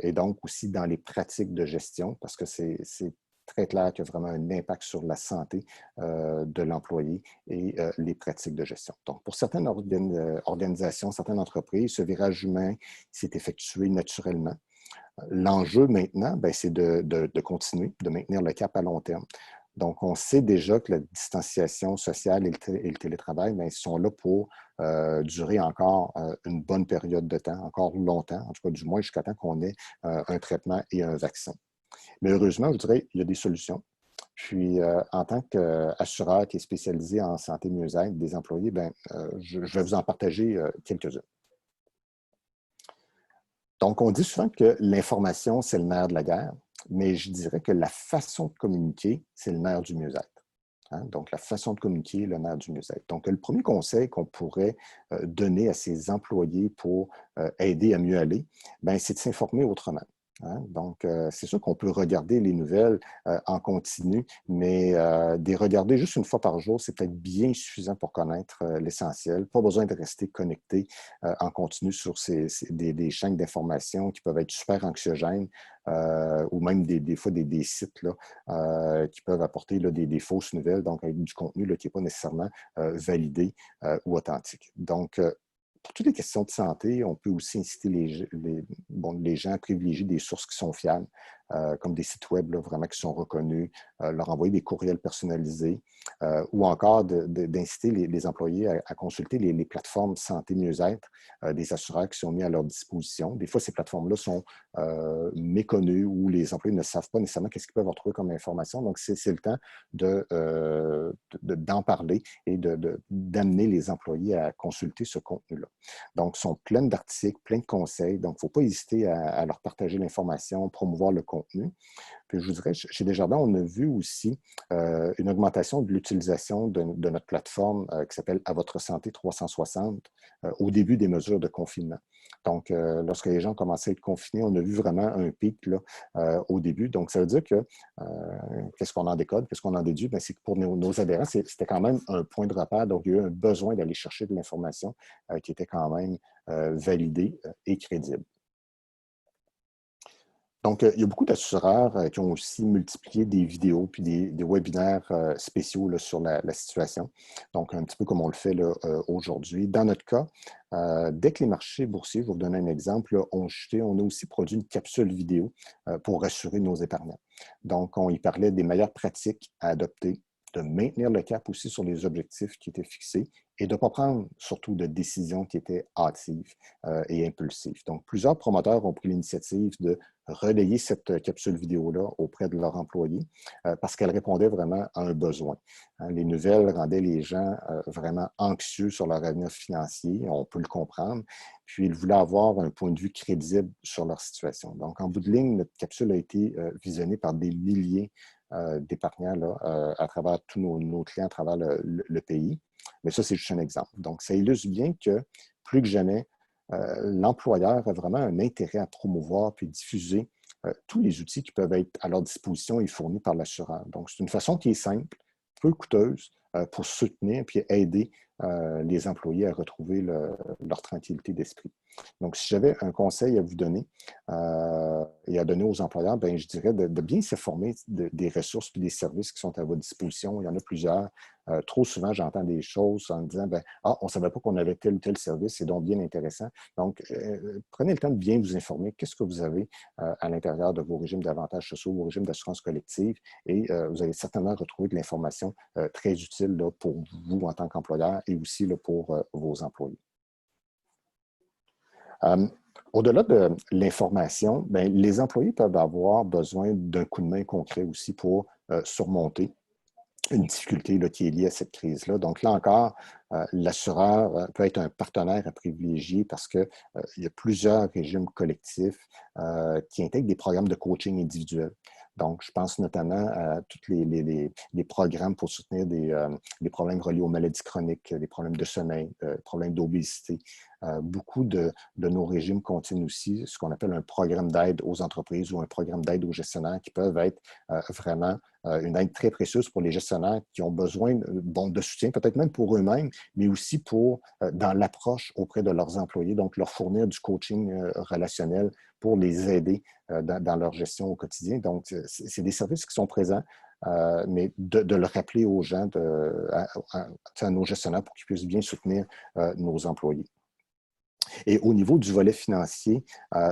et donc aussi dans les pratiques de gestion, parce que c'est très clair qu'il y a vraiment un impact sur la santé de l'employé et les pratiques de gestion. Donc, pour certaines organisations, certaines entreprises, ce virage humain s'est effectué naturellement. L'enjeu maintenant, ben, c'est de continuer, de maintenir le cap à long terme. Donc, on sait déjà que la distanciation sociale et le télétravail, bien, ils sont là pour durer encore une bonne période de temps, encore longtemps, en tout cas du moins jusqu'à temps qu'on ait un traitement et un vaccin. Mais heureusement, je dirais, il y a des solutions. Puis, en tant qu'assureur qui est spécialisé en santé mieux-être des employés, bien, je vais vous en partager quelques-unes. Donc, on dit souvent que l'information, c'est le nerf de la guerre, mais je dirais que la façon de communiquer, c'est le nerf du mieux-être. Hein? Donc, la façon de communiquer, le nerf du mieux-être. Donc, le premier conseil qu'on pourrait donner à ses employés pour aider à mieux aller, bien, c'est de s'informer autrement. Hein? Donc, c'est sûr qu'on peut regarder les nouvelles en continu, mais de les regarder juste une fois par jour, c'est peut-être bien suffisant pour connaître l'essentiel. Pas besoin de rester connecté en continu sur des chaînes d'information qui peuvent être super anxiogènes ou même des fois des sites là, qui peuvent apporter là, des fausses nouvelles, donc avec du contenu là, qui n'est pas nécessairement validé ou authentique. Donc, pour toutes les questions de santé, on peut aussi inciter les gens à privilégier des sources qui sont fiables, comme des sites web là, vraiment qui sont reconnus, leur envoyer des courriels personnalisés ou encore d'inciter les employés à consulter les plateformes santé mieux-être des assureurs qui sont mis à leur disposition. Des fois, ces plateformes-là sont méconnues ou les employés ne savent pas nécessairement qu'est-ce qu'ils peuvent retrouver comme information. Donc, c'est le temps d'en parler et d'amener les employés à consulter ce contenu-là. Donc, ils sont pleines d'articles, plein de conseils. Donc, il ne faut pas hésiter à leur partager l'information, promouvoir le contenu. Puis, je vous dirais, chez Desjardins, on a vu aussi une augmentation de l'utilisation de notre plateforme qui s'appelle À votre santé 360 au début des mesures de confinement. Donc, lorsque les gens commençaient à être confinés, on a vu vraiment un pic là, au début. Donc, ça veut dire que, qu'est-ce qu'on en décode, qu'est-ce qu'on en déduit? C'est que pour nos adhérents, c'était quand même un point de repère. Donc, il y a eu un besoin d'aller chercher de l'information qui était quand même validée et crédible. Donc, il y a beaucoup d'assureurs qui ont aussi multiplié des vidéos puis des webinaires spéciaux là, sur la situation. Donc, un petit peu comme on le fait là, aujourd'hui. Dans notre cas, dès que les marchés boursiers, je vais vous donner un exemple, là, ont chuté, on a aussi produit une capsule vidéo pour rassurer nos épargnants. Donc, on y parlait des meilleures pratiques à adopter, de maintenir le cap aussi sur les objectifs qui étaient fixés et de ne pas prendre surtout de décisions qui étaient hâtives et impulsives. Donc, plusieurs promoteurs ont pris l'initiative de relayer cette capsule vidéo-là auprès de leurs employés parce qu'elle répondait vraiment à un besoin. Hein, les nouvelles rendaient les gens vraiment anxieux sur leur avenir financier, on peut le comprendre, puis ils voulaient avoir un point de vue crédible sur leur situation. Donc, en bout de ligne, notre capsule a été visionnée par des milliers d'épargnants à travers tous nos clients, à travers le pays. Mais ça, c'est juste un exemple. Donc, ça illustre bien que plus que jamais, l'employeur a vraiment un intérêt à promouvoir puis diffuser tous les outils qui peuvent être à leur disposition et fournis par l'assureur. Donc, c'est une façon qui est simple, peu coûteuse pour soutenir et aider les employés à retrouver leur tranquillité d'esprit. Donc, si j'avais un conseil à vous donner et à donner aux employeurs, bien, je dirais de bien s'informer des ressources et des services qui sont à votre disposition. Il y en a plusieurs. Trop souvent, j'entends des choses en me disant, ben, ah, on ne savait pas qu'on avait tel ou tel service, c'est donc bien intéressant. Donc, prenez le temps de bien vous informer. Qu'est-ce que vous avez à l'intérieur de vos régimes d'avantages sociaux, vos régimes d'assurance collective, et vous allez certainement retrouver de l'information très utile là, pour vous en tant qu'employeur et aussi là, pour vos employés. Au-delà de l'information, ben, les employés peuvent avoir besoin d'un coup de main concret aussi pour surmonter une difficulté là, qui est liée à cette crise-là. Donc là encore, l'assureur peut être un partenaire à privilégier parce qu'il y a plusieurs régimes collectifs qui intègrent des programmes de coaching individuel. Donc, je pense notamment à tous les programmes pour soutenir des problèmes reliés aux maladies chroniques, des problèmes de sommeil, des problèmes d'obésité. Beaucoup de nos régimes contiennent aussi ce qu'on appelle un programme d'aide aux entreprises ou un programme d'aide aux gestionnaires qui peuvent être vraiment une aide très précieuse pour les gestionnaires qui ont besoin de soutien, peut-être même pour eux-mêmes, mais aussi pour dans l'approche auprès de leurs employés, donc leur fournir du coaching relationnel pour les aider dans leur gestion au quotidien. Donc, c'est des services qui sont présents, mais de le rappeler aux gens, à nos gestionnaires pour qu'ils puissent bien soutenir nos employés. Et au niveau du volet financier,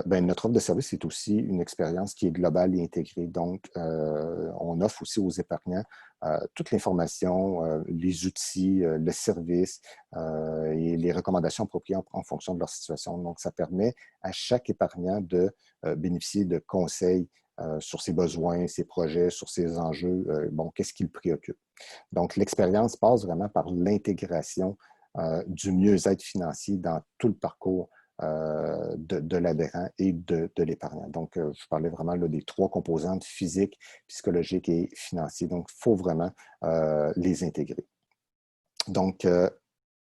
ben, notre offre de service est aussi une expérience qui est globale et intégrée. Donc, on offre aussi aux épargnants toute l'information, les outils, le service et les recommandations appropriées en fonction de leur situation. Donc, ça permet à chaque épargnant de bénéficier de conseils sur ses besoins, ses projets, sur ses enjeux, bon, qu'est-ce qui le préoccupe. Donc, l'expérience passe vraiment par l'intégration du mieux-être financier dans tout le parcours de l'adhérent et de l'épargnant. Donc, je parlais vraiment là, des trois composantes physiques, psychologiques et financières. Donc, il faut vraiment les intégrer. Donc,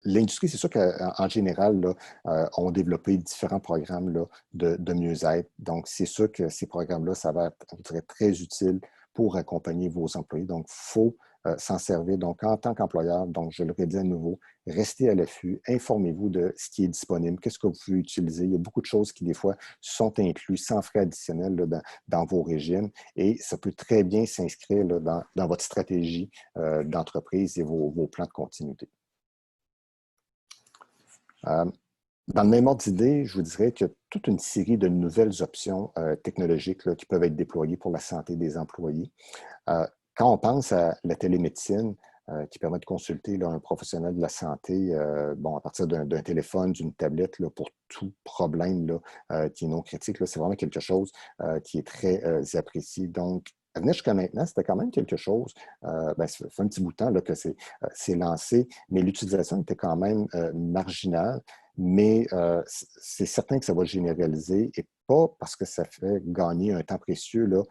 l'industrie, c'est sûr qu'en général, là, ont développé différents programmes là, de mieux-être. Donc, c'est sûr que ces programmes-là, ça va être, je dirais, très utile pour accompagner vos employés. Donc, il faut s'en servir. Donc, en tant qu'employeur, donc je le redis à nouveau, restez à l'affût, informez-vous de ce qui est disponible, qu'est-ce que vous pouvez utiliser. Il y a beaucoup de choses qui, des fois, sont incluses sans frais additionnels là, dans vos régimes et ça peut très bien s'inscrire dans votre stratégie d'entreprise et vos plans de continuité. Dans le même ordre d'idée, je vous dirais qu'il y a toute une série de nouvelles options technologiques là, qui peuvent être déployées pour la santé des employés. Quand on pense à la télémédecine, qui permet de consulter là, un professionnel de la santé bon, à partir d'un téléphone, d'une tablette, là, pour tout problème là, qui est non critique, c'est vraiment quelque chose qui est très apprécié. Donc, à venir jusqu'à maintenant, c'était quand même quelque chose, ben, ça fait un petit bout de temps là, que c'est lancé, mais l'utilisation était quand même marginale. Mais c'est certain que ça va généraliser et pas parce que ça fait gagner un temps précieux là,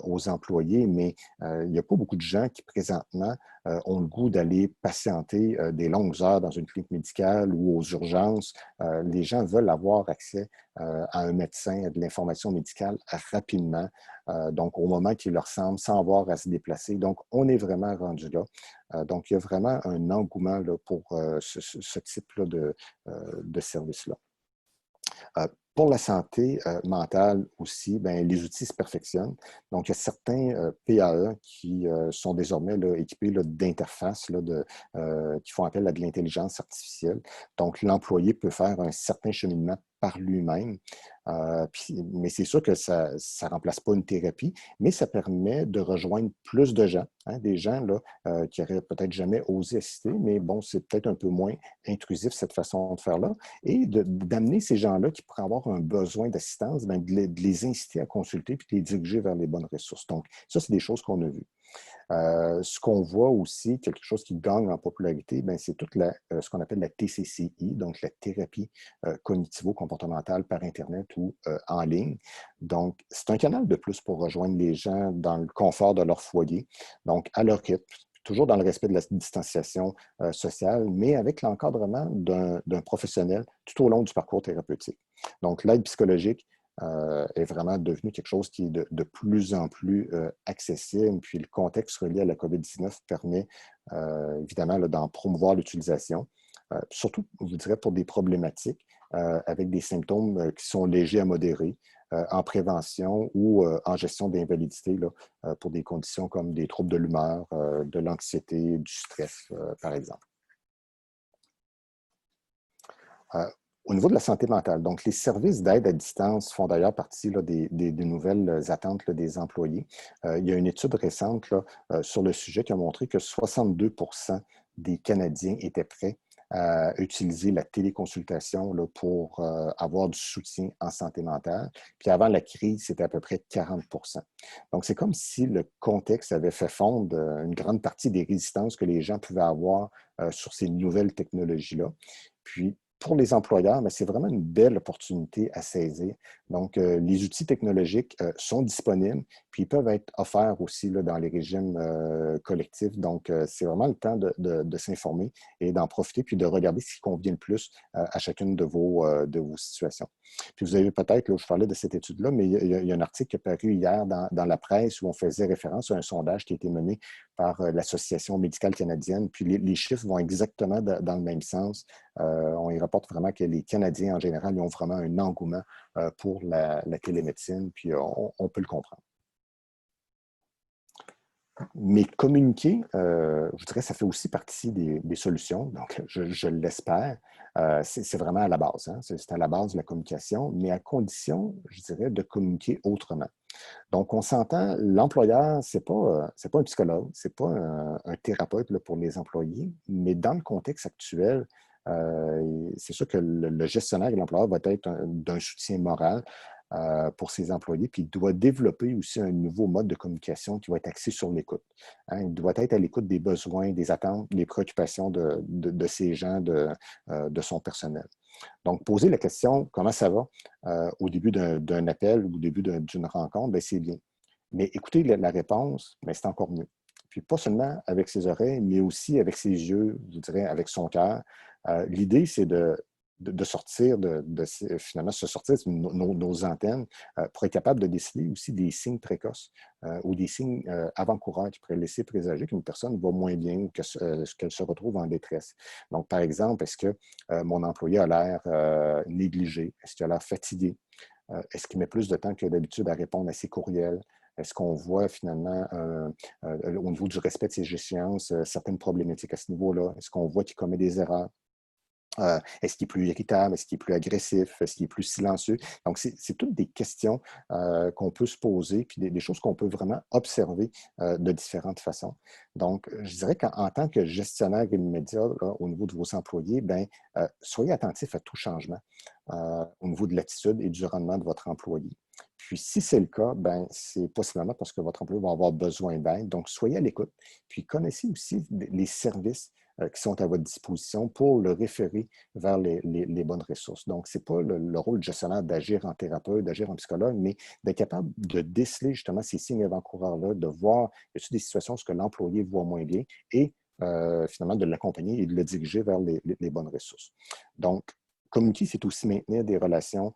aux employés, mais il n'y a pas beaucoup de gens qui présentement ont le goût d'aller patienter des longues heures dans une clinique médicale ou aux urgences. Les gens veulent avoir accès à un médecin, à de l'information médicale rapidement, donc au moment qui leur semble, sans avoir à se déplacer. Donc, on est vraiment rendu là. Donc, il y a vraiment un engouement là, pour ce type là, de service-là. Pour la santé mentale aussi, bien, les outils se perfectionnent. Donc, il y a certains PAE qui sont désormais là, équipés d'interfaces qui font appel à de l'intelligence artificielle. Donc, l'employé peut faire un certain cheminement par lui-même. Mais c'est sûr que ça ne remplace pas une thérapie, mais ça permet de rejoindre plus de gens, hein, des gens là, qui n'auraient peut-être jamais osé assister, mais bon, c'est peut-être un peu moins intrusif cette façon de faire-là, et d'amener ces gens-là qui pourraient avoir un besoin d'assistance, bien, de les inciter à consulter puis de les diriger vers les bonnes ressources. Donc, ça, c'est des choses qu'on a vues. Ce qu'on voit aussi, quelque chose qui gagne en popularité, c'est toute ce qu'on appelle la TCCI, donc la thérapie cognitivo-comportementale par Internet ou en ligne. Donc, c'est un canal de plus pour rejoindre les gens dans le confort de leur foyer, donc à leur rythme, toujours dans le respect de la distanciation sociale, mais avec l'encadrement d'un professionnel tout au long du parcours thérapeutique. Donc, l'aide psychologique est vraiment devenu quelque chose qui est de plus en plus accessible. Puis le contexte relié à la COVID-19 permet évidemment d'en promouvoir l'utilisation, surtout, je dirais, pour des problématiques avec des symptômes qui sont légers à modérés, en prévention ou en gestion d'invalidité pour des conditions comme des troubles de l'humeur, de l'anxiété, du stress, par exemple. Au niveau de la santé mentale, donc les services d'aide à distance font d'ailleurs partie des nouvelles attentes des employés. Il y a une étude récente sur le sujet qui a montré que 62% des Canadiens étaient prêts à utiliser la téléconsultation pour avoir du soutien en santé mentale. Puis avant la crise, c'était à peu près 40%. Donc, c'est comme si le contexte avait fait fondre une grande partie des résistances que les gens pouvaient avoir sur ces nouvelles technologies-là. Puis, pour les employeurs, c'est vraiment une belle opportunité à saisir. Donc, les outils technologiques sont disponibles, puis ils peuvent être offerts aussi dans les régimes collectifs. Donc, c'est vraiment le temps de s'informer et d'en profiter, puis de regarder ce qui convient le plus à chacune de vos situations. Puis vous avez peut-être, je parlais de cette étude-là, mais il y a un article qui est paru hier dans la presse où on faisait référence à un sondage qui a été mené par l'Association médicale canadienne. Puis les chiffres vont exactement dans le même sens. On y rapporte vraiment que les Canadiens, en général, ils ont vraiment un engouement pour la télémédecine, puis on peut le comprendre. Mais communiquer, je dirais, ça fait aussi partie des solutions, donc je l'espère. C'est vraiment à la base, hein? C'est à la base de la communication, mais à condition, je dirais, de communiquer autrement. Donc, on s'entend, l'employeur, c'est pas un psychologue, c'est pas un thérapeute pour les employés, mais dans le contexte actuel, c'est sûr que le gestionnaire et l'employeur va être d'un soutien moral pour ses employés, puis il doit développer aussi un nouveau mode de communication qui va être axé sur l'écoute. Hein, il doit être à l'écoute des besoins, des attentes, des préoccupations de ces gens, de son personnel. Donc, poser la question « Comment ça va? » au début d'un appel ou au début d'une rencontre, c'est bien. Mais écouter la réponse, c'est encore mieux. Puis pas seulement avec ses oreilles, mais aussi avec ses yeux, je dirais, avec son cœur. L'idée, c'est de sortir, finalement, se sortir de nos antennes pour être capable de déceler aussi des signes précoces ou des signes avant-coureurs qui pourraient laisser présager qu'une personne va moins bien ou qu'elle se retrouve en détresse. Donc, par exemple, est-ce que mon employé a l'air négligé? Est-ce qu'il a l'air fatigué? Est-ce qu'il met plus de temps que d'habitude à répondre à ses courriels? Est-ce qu'on voit finalement, au niveau du respect de ses échéances, certaines problématiques à ce niveau-là? Est-ce qu'on voit qu'il commet des erreurs? Est-ce qu'il est plus irritable? Est-ce qu'il est plus agressif? Est-ce qu'il est plus silencieux? Donc, c'est toutes des questions qu'on peut se poser, puis des choses qu'on peut vraiment observer de différentes façons. Donc, je dirais qu'en tant que gestionnaire immédiat au niveau de vos employés, soyez attentifs à tout changement au niveau de l'attitude et du rendement de votre employé. Puis, si c'est le cas, c'est possiblement parce que votre employé va avoir besoin d'aide. Donc, soyez à l'écoute. Puis, connaissez aussi les services qui sont à votre disposition pour le référer vers les bonnes ressources. Donc, ce n'est pas le rôle du gestionnaire d'agir en thérapeute, d'agir en psychologue, mais d'être capable de déceler justement ces signes avant-coureurs-là, de voir y a-t-il des situations où l'employé voit moins bien et finalement de l'accompagner et de le diriger vers les bonnes ressources. Donc, communiquer, c'est aussi maintenir des relations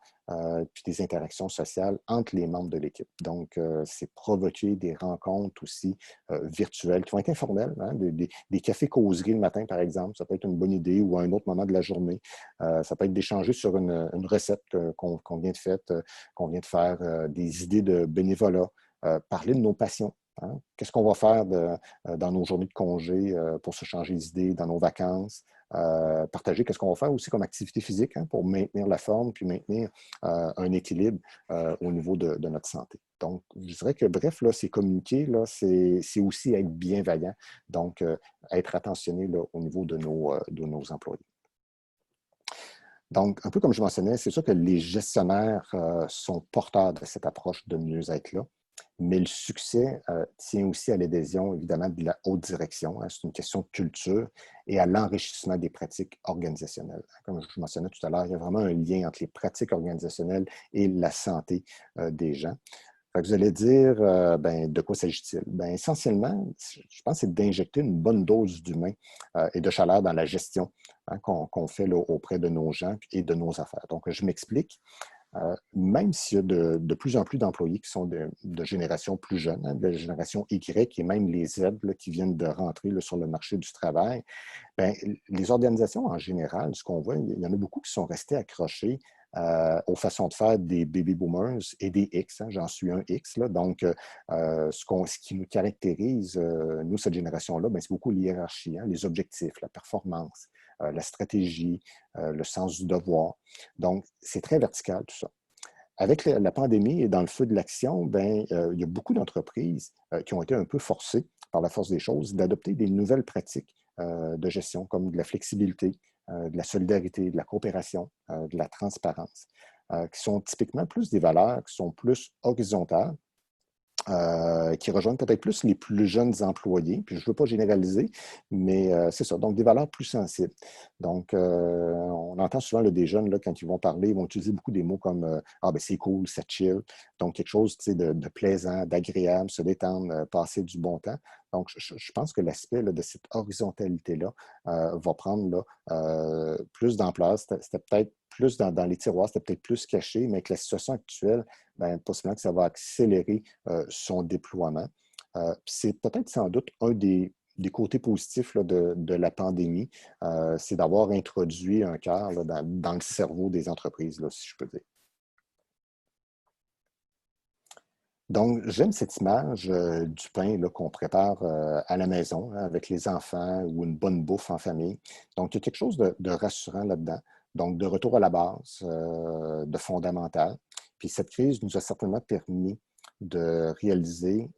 puis des interactions sociales entre les membres de l'équipe. Donc, c'est provoquer des rencontres aussi virtuelles qui vont être informelles, hein, des cafés-causeries le matin, par exemple. Ça peut être une bonne idée ou à un autre moment de la journée. Ça peut être d'échanger sur une recette qu'on vient de faire, des idées de bénévolat, parler de nos passions. Hein? Qu'est-ce qu'on va faire dans nos journées de congé pour se changer les idées, dans nos vacances? Partager qu'est-ce qu'on va faire aussi comme activité physique pour maintenir la forme puis maintenir un équilibre au niveau de notre santé. Donc, je dirais que bref, là, c'est communiquer, c'est aussi être bienveillant, donc être attentionné au niveau de nos employés. Donc, un peu comme je mentionnais, c'est sûr que les gestionnaires sont porteurs de cette approche de mieux-être-là. Mais le succès tient aussi à l'adhésion, évidemment, de la haute direction. Hein, c'est une question de culture et à l'enrichissement des pratiques organisationnelles. Comme je mentionnais tout à l'heure, il y a vraiment un lien entre les pratiques organisationnelles et la santé des gens. Fait que vous allez dire, de quoi s'agit-il? Essentiellement, je pense que c'est d'injecter une bonne dose d'humain et de chaleur dans la gestion qu'on fait là, auprès de nos gens et de nos affaires. Donc, je m'explique. Même s'il y a de plus en plus d'employés qui sont de génération plus jeune, hein, de génération Y et même les Z là, qui viennent de rentrer là, sur le marché du travail, ben, les organisations en général, ce qu'on voit, il y en a beaucoup qui sont restés accrochés aux façons de faire des baby boomers et des X. Hein, j'en suis un X. Là, donc, ce qui nous caractérise, nous, cette génération-là, ben, c'est beaucoup l'hiérarchie, hein, les objectifs, la performance, la stratégie, le sens du devoir. Donc, c'est très vertical tout ça. Avec la pandémie et dans le feu de l'action, ben, il y a beaucoup d'entreprises qui ont été un peu forcées par la force des choses d'adopter des nouvelles pratiques de gestion comme de la flexibilité, de la solidarité, de la coopération, de la transparence, qui sont typiquement plus des valeurs qui sont plus horizontales, qui rejoignent peut-être plus les plus jeunes employés. Puis je ne veux pas généraliser, mais c'est ça. Donc, des valeurs plus sensibles. Donc, on entend souvent là, des jeunes, là, quand ils vont parler, ils vont utiliser beaucoup des mots comme ah, ben c'est cool, c'est chill. Donc, quelque chose de plaisant, d'agréable, se détendre, passer du bon temps. Donc, je pense que l'aspect de cette horizontalité-là va prendre là, plus d'ampleur. C'était peut-être plus dans les tiroirs, c'était peut-être plus caché, mais avec la situation actuelle, bien, possiblement que ça va accélérer son déploiement. C'est peut-être sans doute un des côtés positifs là, de la pandémie, c'est d'avoir introduit un cœur là, dans le cerveau des entreprises, là, si je peux dire. Donc, j'aime cette image du pain là, qu'on prépare à la maison hein, avec les enfants ou une bonne bouffe en famille. Donc, il y a quelque chose de rassurant là-dedans. Donc, de retour à la base, de fondamental. Puis cette crise nous a certainement permis de réaliser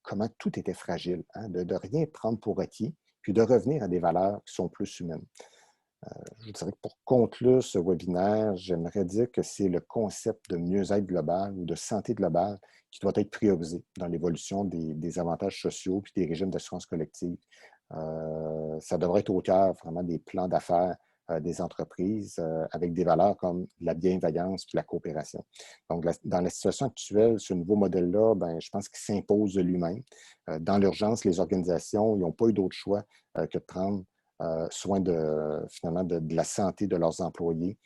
comment tout était fragile, hein, de rien prendre pour acquis, puis de revenir à des valeurs qui sont plus humaines. Je dirais que pour conclure ce webinaire, j'aimerais dire que c'est le concept de mieux-être global ou de santé globale qui doit être priorisé dans l'évolution des avantages sociaux puis des régimes d'assurance collective. Ça devrait être au cœur vraiment des plans d'affaires des entreprises avec des valeurs comme la bienveillance puis la coopération. Donc, dans la situation actuelle, ce nouveau modèle-là, ben, je pense qu'il s'impose de lui-même. Dans l'urgence, les organisations n'ont pas eu d'autre choix que de prendre soin finalement de la santé de leurs employés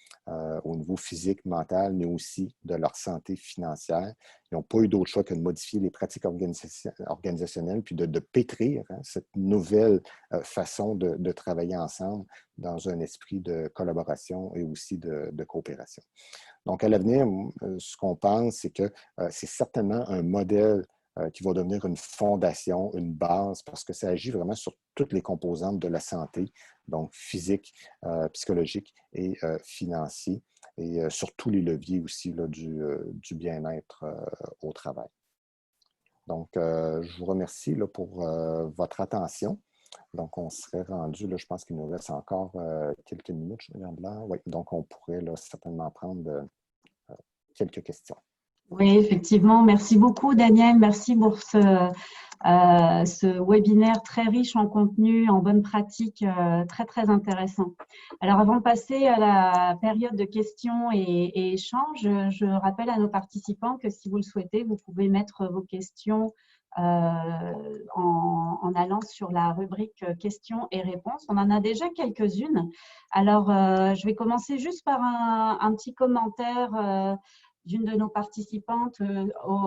au niveau physique, mental, mais aussi de leur santé financière. Ils n'ont pas eu d'autre choix que de modifier les pratiques organisationnelles puis de pétrir hein, cette nouvelle façon de travailler ensemble dans un esprit de collaboration et aussi de coopération. Donc, à l'avenir, ce qu'on pense, c'est que c'est certainement un modèle qui va devenir une fondation, une base, parce que ça agit vraiment sur toutes les composantes de la santé, donc physique, psychologique et financier, et sur tous les leviers aussi là, du bien-être au travail. Donc, je vous remercie là, pour votre attention. Donc, on serait rendu, là, je pense qu'il nous reste encore quelques minutes, je regarde là. Oui, donc on pourrait là, certainement prendre quelques questions. Oui, effectivement. Merci beaucoup, Daniel. Merci pour ce webinaire très riche en contenu, en bonnes pratiques, très, très intéressant. Alors, avant de passer à la période de questions et échanges, je rappelle à nos participants que si vous le souhaitez, vous pouvez mettre vos questions en allant sur la rubrique questions et réponses. On en a déjà quelques-unes. Alors, je vais commencer juste par un petit commentaire d'une de nos participantes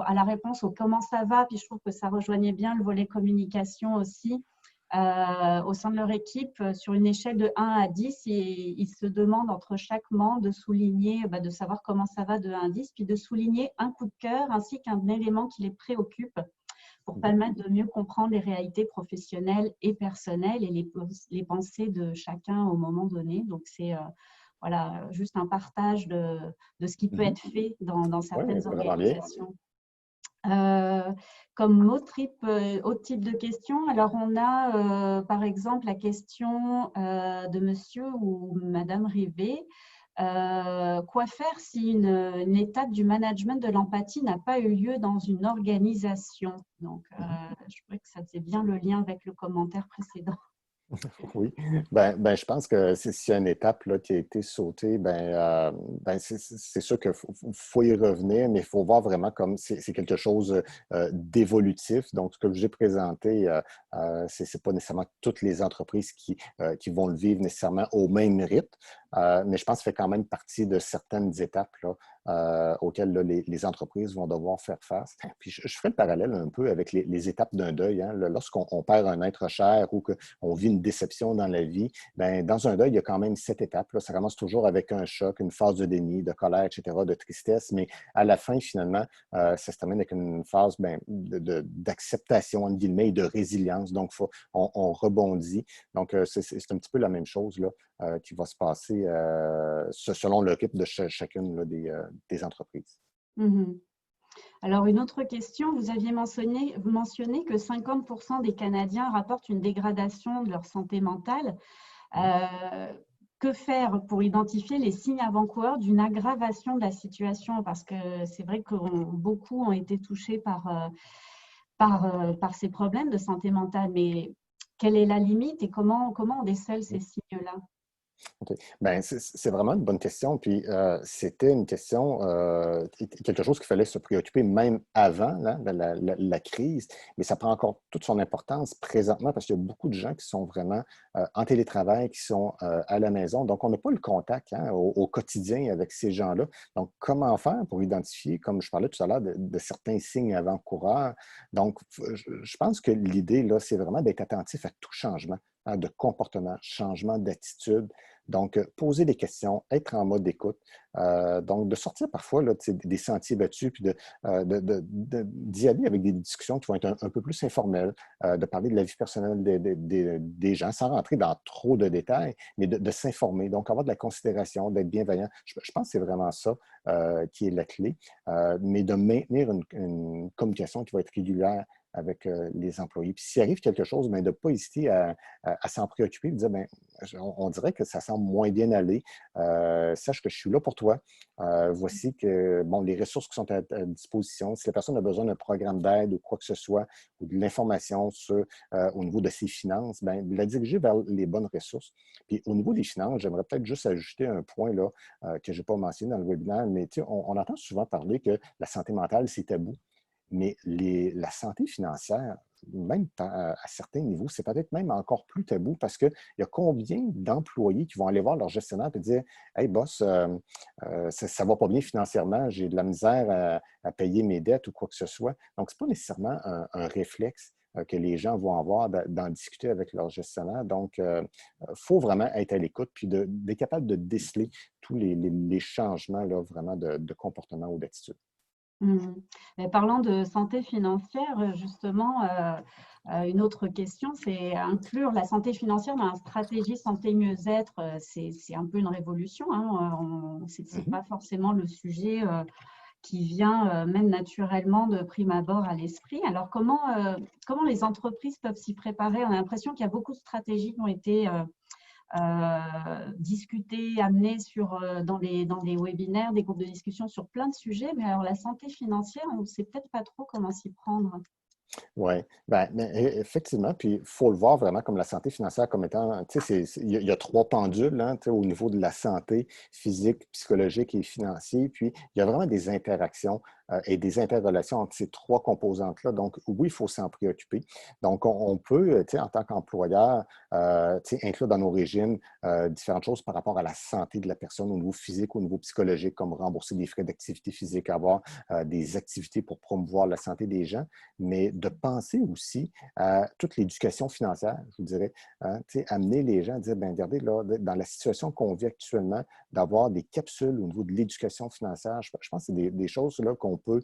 à la réponse au comment ça va, puis je trouve que ça rejoignait bien le volet communication aussi. Au sein de leur équipe, sur une échelle de 1 à 10, ils se demandent entre chaque membre de souligner, de savoir comment ça va de 1 à 10, puis de souligner un coup de cœur ainsi qu'un élément qui les préoccupe pour permettre de mieux comprendre les réalités professionnelles et personnelles et les pensées de chacun au moment donné. Donc, c'est voilà, juste un partage de ce qui peut être fait dans certaines organisations. Comme autre type de question, alors on a par exemple la question de monsieur ou madame Rivet. Quoi faire si une étape du management de l'empathie n'a pas eu lieu dans une organisation? Donc, je trouvais que ça faisait bien le lien avec le commentaire précédent. Oui, ben, je pense que s'il y a une étape là, qui a été sautée, c'est sûr qu'il faut y revenir, mais il faut voir vraiment comme c'est quelque chose d'évolutif. Donc, ce que j'ai présenté, c'est pas nécessairement toutes les entreprises qui vont le vivre nécessairement au même rythme. mais je pense que ça fait quand même partie de certaines étapes là, auxquelles là, les entreprises vont devoir faire face. Puis je ferai le parallèle un peu avec les étapes d'un deuil. Hein. Lorsqu'on perd un être cher ou qu'on vit une déception dans la vie, ben, dans un deuil, il y a quand même 7 étapes. Là. Ça commence toujours avec un choc, une phase de déni, de colère, etc., de tristesse, mais à la fin, finalement, ça se termine avec une phase ben, d'acceptation, entre guillemets, et de résilience. Donc, on rebondit. Donc, c'est un petit peu la même chose là, qui va se passer selon le rythme de chacune là, des entreprises. Mhm. Alors, une autre question, vous aviez mentionné que 50% des Canadiens rapportent une dégradation de leur santé mentale. Que faire pour identifier les signes avant-coureurs d'une aggravation de la situation? Parce que c'est vrai que beaucoup ont été touchés par ces problèmes de santé mentale, mais quelle est la limite et comment on décèle ces signes-là? OK. Ben, c'est vraiment une bonne question. Puis, c'était une question, quelque chose qu'il fallait se préoccuper même avant hein, la crise, mais ça prend encore toute son importance présentement parce qu'il y a beaucoup de gens qui sont vraiment en télétravail, qui sont à la maison. Donc, on n'a pas le contact hein, au quotidien avec ces gens-là. Donc, comment faire pour identifier, comme je parlais tout à l'heure, de certains signes avant-coureurs? Donc, je pense que l'idée, là, c'est vraiment d'être attentif à tout changement hein, de comportement, changement d'attitude. Donc, poser des questions, être en mode écoute. Donc, de sortir parfois là, des sentiers battus, puis d'y aller avec des discussions qui vont être un peu plus informelles, de parler de la vie personnelle des gens, sans rentrer dans trop de détails, mais de s'informer. Donc, avoir de la considération, d'être bienveillant. Je pense que c'est vraiment ça qui est la clé, mais de maintenir une communication qui va être régulière avec les employés. Puis s'il arrive quelque chose, bien, de ne pas hésiter à s'en préoccuper, de dire, bien, on dirait que ça semble moins bien aller. Sache que je suis là pour toi. Voici que, bon, les ressources qui sont à disposition. Si la personne a besoin d'un programme d'aide ou quoi que ce soit, ou de l'information au niveau de ses finances, bien, de la diriger vers les bonnes ressources. Puis au niveau des finances, j'aimerais peut-être juste ajouter un point là, que je n'ai pas mentionné dans le webinaire, mais on entend souvent parler que la santé mentale, c'est tabou. Mais la santé financière, même à certains niveaux, c'est peut-être même encore plus tabou parce qu'il y a combien d'employés qui vont aller voir leur gestionnaire et dire Hey boss, ça ne va pas bien financièrement, j'ai de la misère à payer mes dettes ou quoi que ce soit. Donc, ce n'est pas nécessairement un réflexe que les gens vont avoir d'en discuter avec leur gestionnaire. Donc, il faut vraiment être à l'écoute puis d'être capable de déceler tous les changements là, vraiment de comportement ou d'attitude. Mais parlant de santé financière, justement, une autre question, c'est inclure la santé financière dans la stratégie santé mieux-être. C'est un peu une révolution. Hein. Ce n'est pas forcément le sujet qui vient même naturellement de prime abord à l'esprit. Alors, comment les entreprises peuvent s'y préparer? On a l'impression qu'il y a beaucoup de stratégies qui ont été discuter, amener dans les webinaires, des groupes de discussion sur plein de sujets. Mais alors, la santé financière, on ne sait peut-être pas trop comment s'y prendre. Oui, ben, effectivement, puis il faut le voir vraiment comme la santé financière comme étant, tu sais, il y a trois pendules hein, tu sais, au niveau de la santé physique, psychologique et financière, puis il y a vraiment des interactions et des interrelations entre ces trois composantes-là. Donc, oui, il faut s'en préoccuper. Donc, on peut, tu sais, en tant qu'employeur, tu sais, inclure dans nos régimes différentes choses par rapport à la santé de la personne au niveau physique, au niveau psychologique, comme rembourser des frais d'activité physique, avoir des activités pour promouvoir la santé des gens, mais de penser aussi à toute l'éducation financière, je vous dirais, hein, amener les gens à dire, bien, regardez, là, dans la situation qu'on vit actuellement, d'avoir des capsules au niveau de l'éducation financière, je pense que c'est des choses là, qu'on peut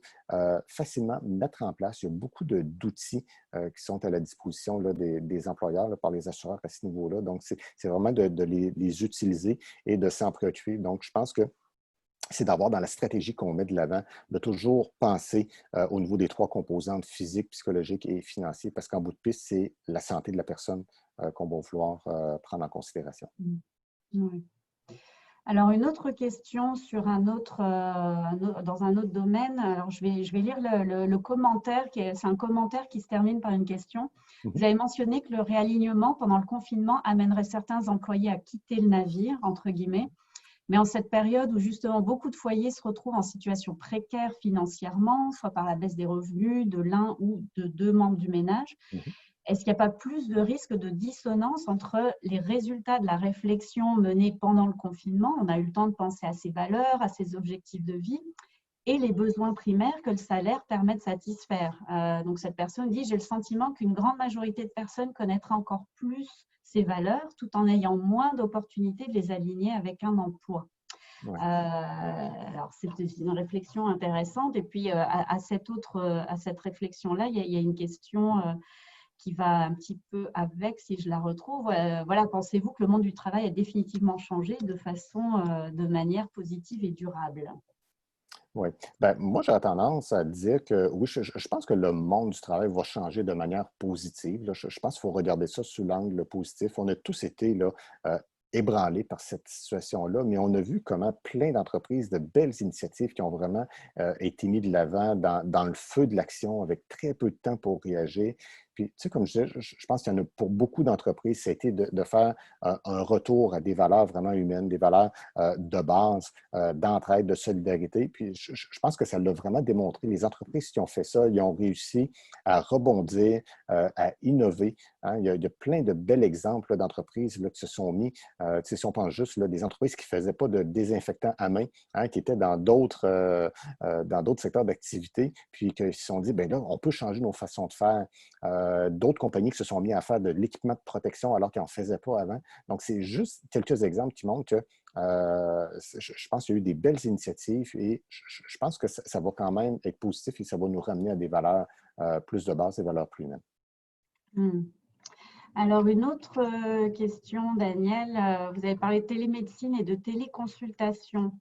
facilement mettre en place. Il y a beaucoup d'outils qui sont à la disposition là, des employeurs là, par les assureurs à ce niveau-là. Donc, c'est vraiment de les utiliser et de s'en préoccuper. Donc, je pense que c'est d'avoir dans la stratégie qu'on met de l'avant, de toujours penser au niveau des trois composantes physiques, psychologiques et financières, parce qu'en bout de piste, c'est la santé de la personne qu'on va vouloir prendre en considération. Oui. Alors, une autre question sur dans un autre domaine. Alors, je vais lire le commentaire, c'est un commentaire qui se termine par une question. Vous avez mentionné que le réalignement pendant le confinement amènerait certains employés à quitter le navire, entre guillemets. Mais en cette période où justement beaucoup de foyers se retrouvent en situation précaire financièrement, soit par la baisse des revenus de l'un ou de deux membres du ménage, Mhm. est-ce qu'il n'y a pas plus de risque de dissonance entre les résultats de la réflexion menée pendant le confinement, on a eu le temps de penser à ses valeurs, à ses objectifs de vie, et les besoins primaires que le salaire permet de satisfaire. Donc cette personne dit, j'ai le sentiment qu'une grande majorité de personnes connaîtra encore plus ces valeurs tout en ayant moins d'opportunités de les aligner avec un emploi. Ouais. Alors c'est une réflexion intéressante. Et puis à cette réflexion-là, il y a une question qui va un petit peu avec, si je la retrouve. Voilà, pensez-vous que le monde du travail a définitivement changé de manière positive et durable? Oui. Ben, moi, j'ai tendance à dire que oui, je pense que le monde du travail va changer de manière positive. Là. Je pense qu'il faut regarder ça sous l'angle positif. On a tous été là, euh, ébranlés par cette situation-là, mais on a vu comment plein d'entreprises, de belles initiatives qui ont vraiment été mises de l'avant dans le feu de l'action avec très peu de temps pour réagir. Puis, tu sais, comme je disais, je pense qu'il y en a pour beaucoup d'entreprises, ça a été de faire un retour à des valeurs vraiment humaines, des valeurs de base, d'entraide, de solidarité. Puis je pense que ça l'a vraiment démontré. Les entreprises qui ont fait ça, ils ont réussi à rebondir, à innover. Hein. Il y a plein de bels exemples d'entreprises là, qui se sont mis, si on pense juste là, des entreprises qui ne faisaient pas de désinfectants à main, hein, qui étaient dans d'autres secteurs d'activité, puis qui se sont dit, bien là, on peut changer nos façons de faire. D'autres compagnies qui se sont mis à faire de l'équipement de protection alors qu'ils n'en faisaient pas avant. Donc, c'est juste quelques exemples qui montrent que je pense qu'il y a eu des belles initiatives et je pense que ça va quand même être positif et ça va nous ramener à des valeurs plus de base, des valeurs plus humaines. Hmm. Alors, une autre question, Daniel. Vous avez parlé de télémédecine et de téléconsultation.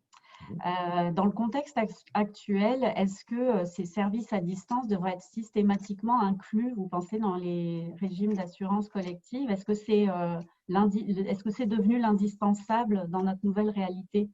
Dans le contexte actuel, est-ce que ces services à distance devraient être systématiquement inclus, vous pensez, dans les régimes d'assurance collective? Est-ce que c'est devenu l'indispensable dans notre nouvelle réalité?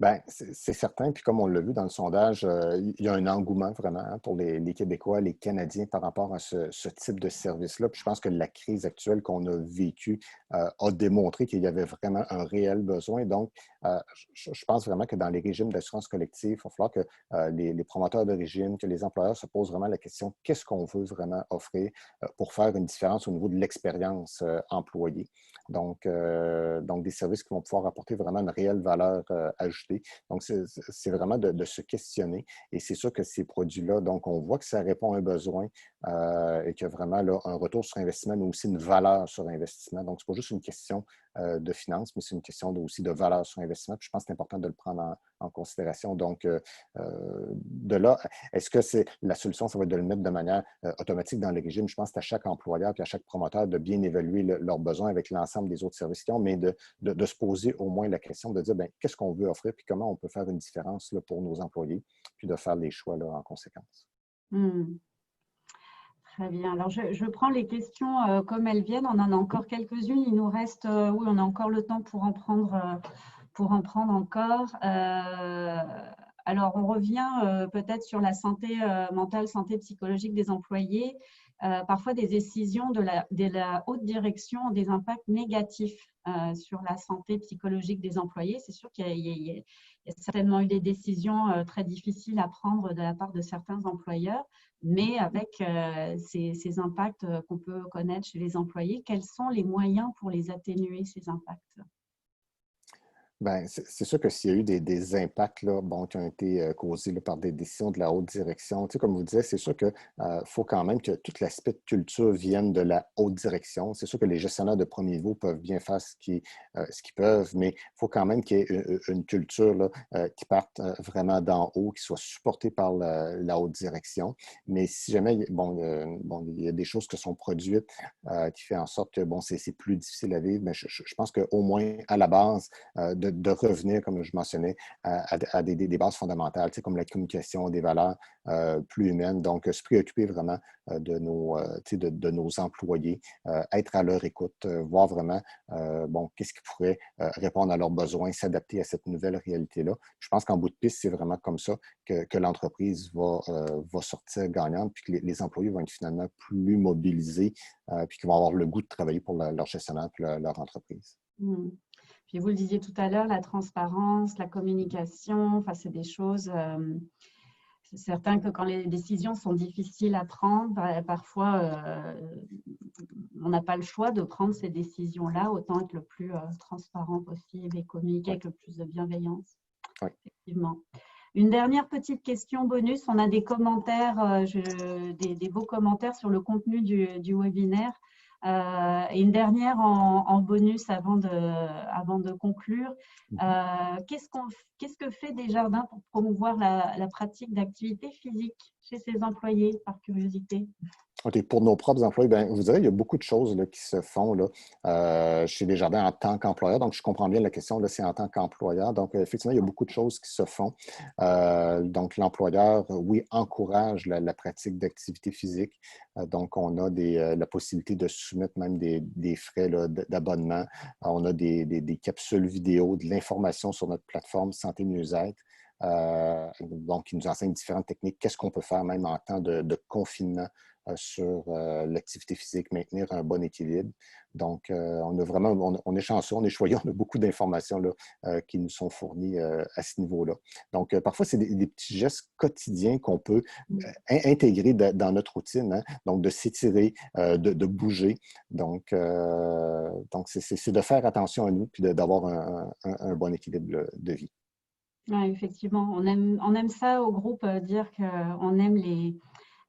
Bien, c'est certain. Puis comme on l'a vu dans le sondage, il y a un engouement vraiment hein, pour les Québécois, les Canadiens par rapport à ce type de service-là. Puis je pense que la crise actuelle qu'on a vécue a démontré qu'il y avait vraiment un réel besoin. Donc, je pense vraiment que dans les régimes d'assurance collective, il va falloir que les promoteurs de régime, que les employeurs se posent vraiment la question, qu'est-ce qu'on veut vraiment offrir pour faire une différence au niveau de l'expérience employée. Donc, des services qui vont pouvoir apporter vraiment une réelle valeur ajoutée. Donc, c'est vraiment de se questionner. Et c'est sûr que ces produits-là, donc, on voit que ça répond à un besoin et qu'il y a vraiment là, un retour sur investissement, mais aussi une valeur sur investissement. Donc, ce n'est pas juste une question de finances, mais c'est une question aussi de valeur sur investissement. Puis je pense que c'est important de le prendre en considération. Donc, de là, est-ce que c'est la solution, ça va être de le mettre de manière automatique dans le régime? Je pense que c'est à chaque employeur et à chaque promoteur de bien évaluer leurs besoins avec l'ensemble des autres services qu'ils ont, mais de se poser au moins la question de dire, bien, qu'est-ce qu'on veut offrir puis comment on peut faire une différence là, pour nos employés, puis de faire les choix là, en conséquence. Hmm. Très bien. Alors, je prends les questions comme elles viennent. On en a encore quelques-unes. Il nous reste, oui, on a encore le temps pour en prendre encore. Alors, on revient peut-être sur la santé mentale, santé psychologique des employés. Parfois, des décisions de la haute direction ont des impacts négatifs sur la santé psychologique des employés. C'est sûr qu'il y a certainement eu des décisions très difficiles à prendre de la part de certains employeurs, mais avec ces impacts qu'on peut connaître chez les employés, quels sont les moyens pour les atténuer, ces impacts? Bien, c'est sûr que s'il y a eu des impacts là, bon, qui ont été causés là, par des décisions de la haute direction, tu sais, comme vous disiez, c'est sûr qu'il faut quand même que tout l'aspect de culture vienne de la haute direction. C'est sûr que les gestionnaires de premier niveau peuvent bien faire ce qu'ils peuvent, mais il faut quand même qu'il y ait une culture là, qui parte vraiment d'en haut, qui soit supportée par la haute direction. Mais si jamais, bon, il y a des choses qui sont produites qui fait en sorte que bon, c'est plus difficile à vivre, mais je pense qu'au moins à la base, de revenir, comme je mentionnais, à des bases fondamentales, tu sais, comme la communication, des valeurs plus humaines. Donc, se préoccuper vraiment de nos employés, être à leur écoute, voir vraiment bon, qu'est-ce qui pourrait répondre à leurs besoins, s'adapter à cette nouvelle réalité-là. Je pense qu'en bout de piste, c'est vraiment comme ça que l'entreprise va sortir gagnante, puis que les employés vont être finalement plus mobilisés, puis qu'ils vont avoir le goût de travailler pour leur gestionnaire et leur entreprise. Hmm. Puis vous le disiez tout à l'heure, la transparence, la communication, enfin, c'est des choses… c'est certain que quand les décisions sont difficiles à prendre, parfois, on n'a pas le choix de prendre ces décisions-là, autant être le plus transparent possible et communiquer avec le plus de bienveillance. Oui. Effectivement. Une dernière petite question bonus. On a des commentaires, des beaux commentaires sur le contenu du webinaire. Et une dernière en bonus avant de conclure. Qu'est-ce que fait Desjardins pour promouvoir la pratique d'activité physique chez ses employés, par curiosité? OK, pour nos propres employés, ben, vous direz, il y a beaucoup de choses là, qui se font là, chez Desjardins en tant qu'employeur. Donc, je comprends bien la question, là, c'est en tant qu'employeur. Donc, effectivement, il y a beaucoup de choses qui se font. Donc, l'employeur, oui, encourage la pratique d'activité physique. Donc, on a la possibilité de soumettre même des frais d'abonnement. On a des capsules vidéo, de l'information sur notre plateforme Santé Mieux-être. Donc, qui nous enseigne différentes techniques. Qu'est-ce qu'on peut faire même en temps de confinement sur l'activité physique, maintenir un bon équilibre. Donc, on a vraiment, on est chanceux, on est choyé, on a beaucoup d'informations qui nous sont fournies à ce niveau-là. Donc, parfois, c'est des petits gestes quotidiens qu'on peut intégrer dans notre routine. Hein? Donc, de s'étirer, de bouger. Donc c'est de faire attention à nous puis d'avoir un bon équilibre de vie. Ouais, effectivement, on aime ça au groupe, dire qu'on aime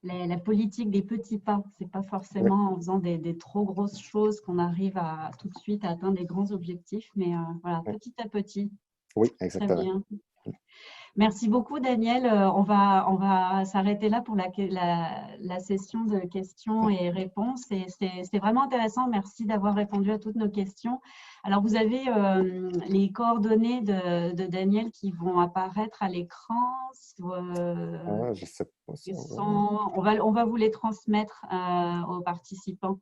la politique des petits pas. Ce n'est pas forcément en faisant des trop grosses choses qu'on arrive tout de suite à atteindre des grands objectifs, mais voilà, petit à petit. Oui, Très exactement. bien. Merci beaucoup, Daniel. On va s'arrêter là pour la session de questions et réponses. C'est vraiment intéressant. Merci d'avoir répondu à toutes nos questions. Alors, vous avez les coordonnées de Daniel qui vont apparaître à l'écran. Je sais pas si on va vous les transmettre aux participants,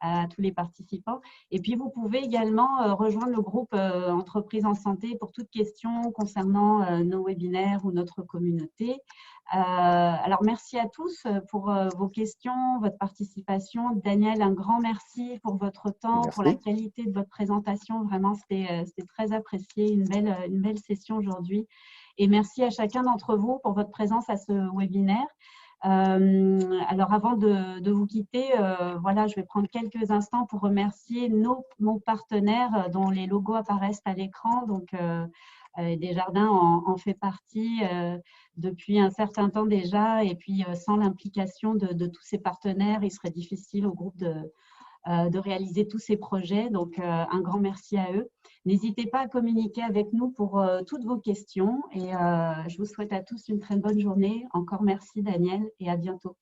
à tous les participants. Et puis, vous pouvez également rejoindre le groupe Entreprises en santé pour toute question concernant nos webinaires ou notre communauté. Alors, merci à tous pour vos questions, votre participation. Daniel, un grand merci pour votre temps, Merci. pour la qualité de votre présentation. Vraiment, c'était très apprécié, une belle session aujourd'hui. Et merci à chacun d'entre vous pour votre présence à ce webinaire. Alors, avant de vous quitter, voilà, je vais prendre quelques instants pour remercier nos partenaires dont les logos apparaissent à l'écran. Donc, Desjardins en fait partie depuis un certain temps déjà. Et puis, sans l'implication de tous ces partenaires, il serait difficile au groupe de réaliser tous ces projets. Donc, un grand merci à eux. N'hésitez pas à communiquer avec nous pour toutes vos questions. Et je vous souhaite à tous une très bonne journée. Encore merci, Daniel, et à bientôt.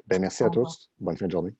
Merci à tous. Bonne fin de journée.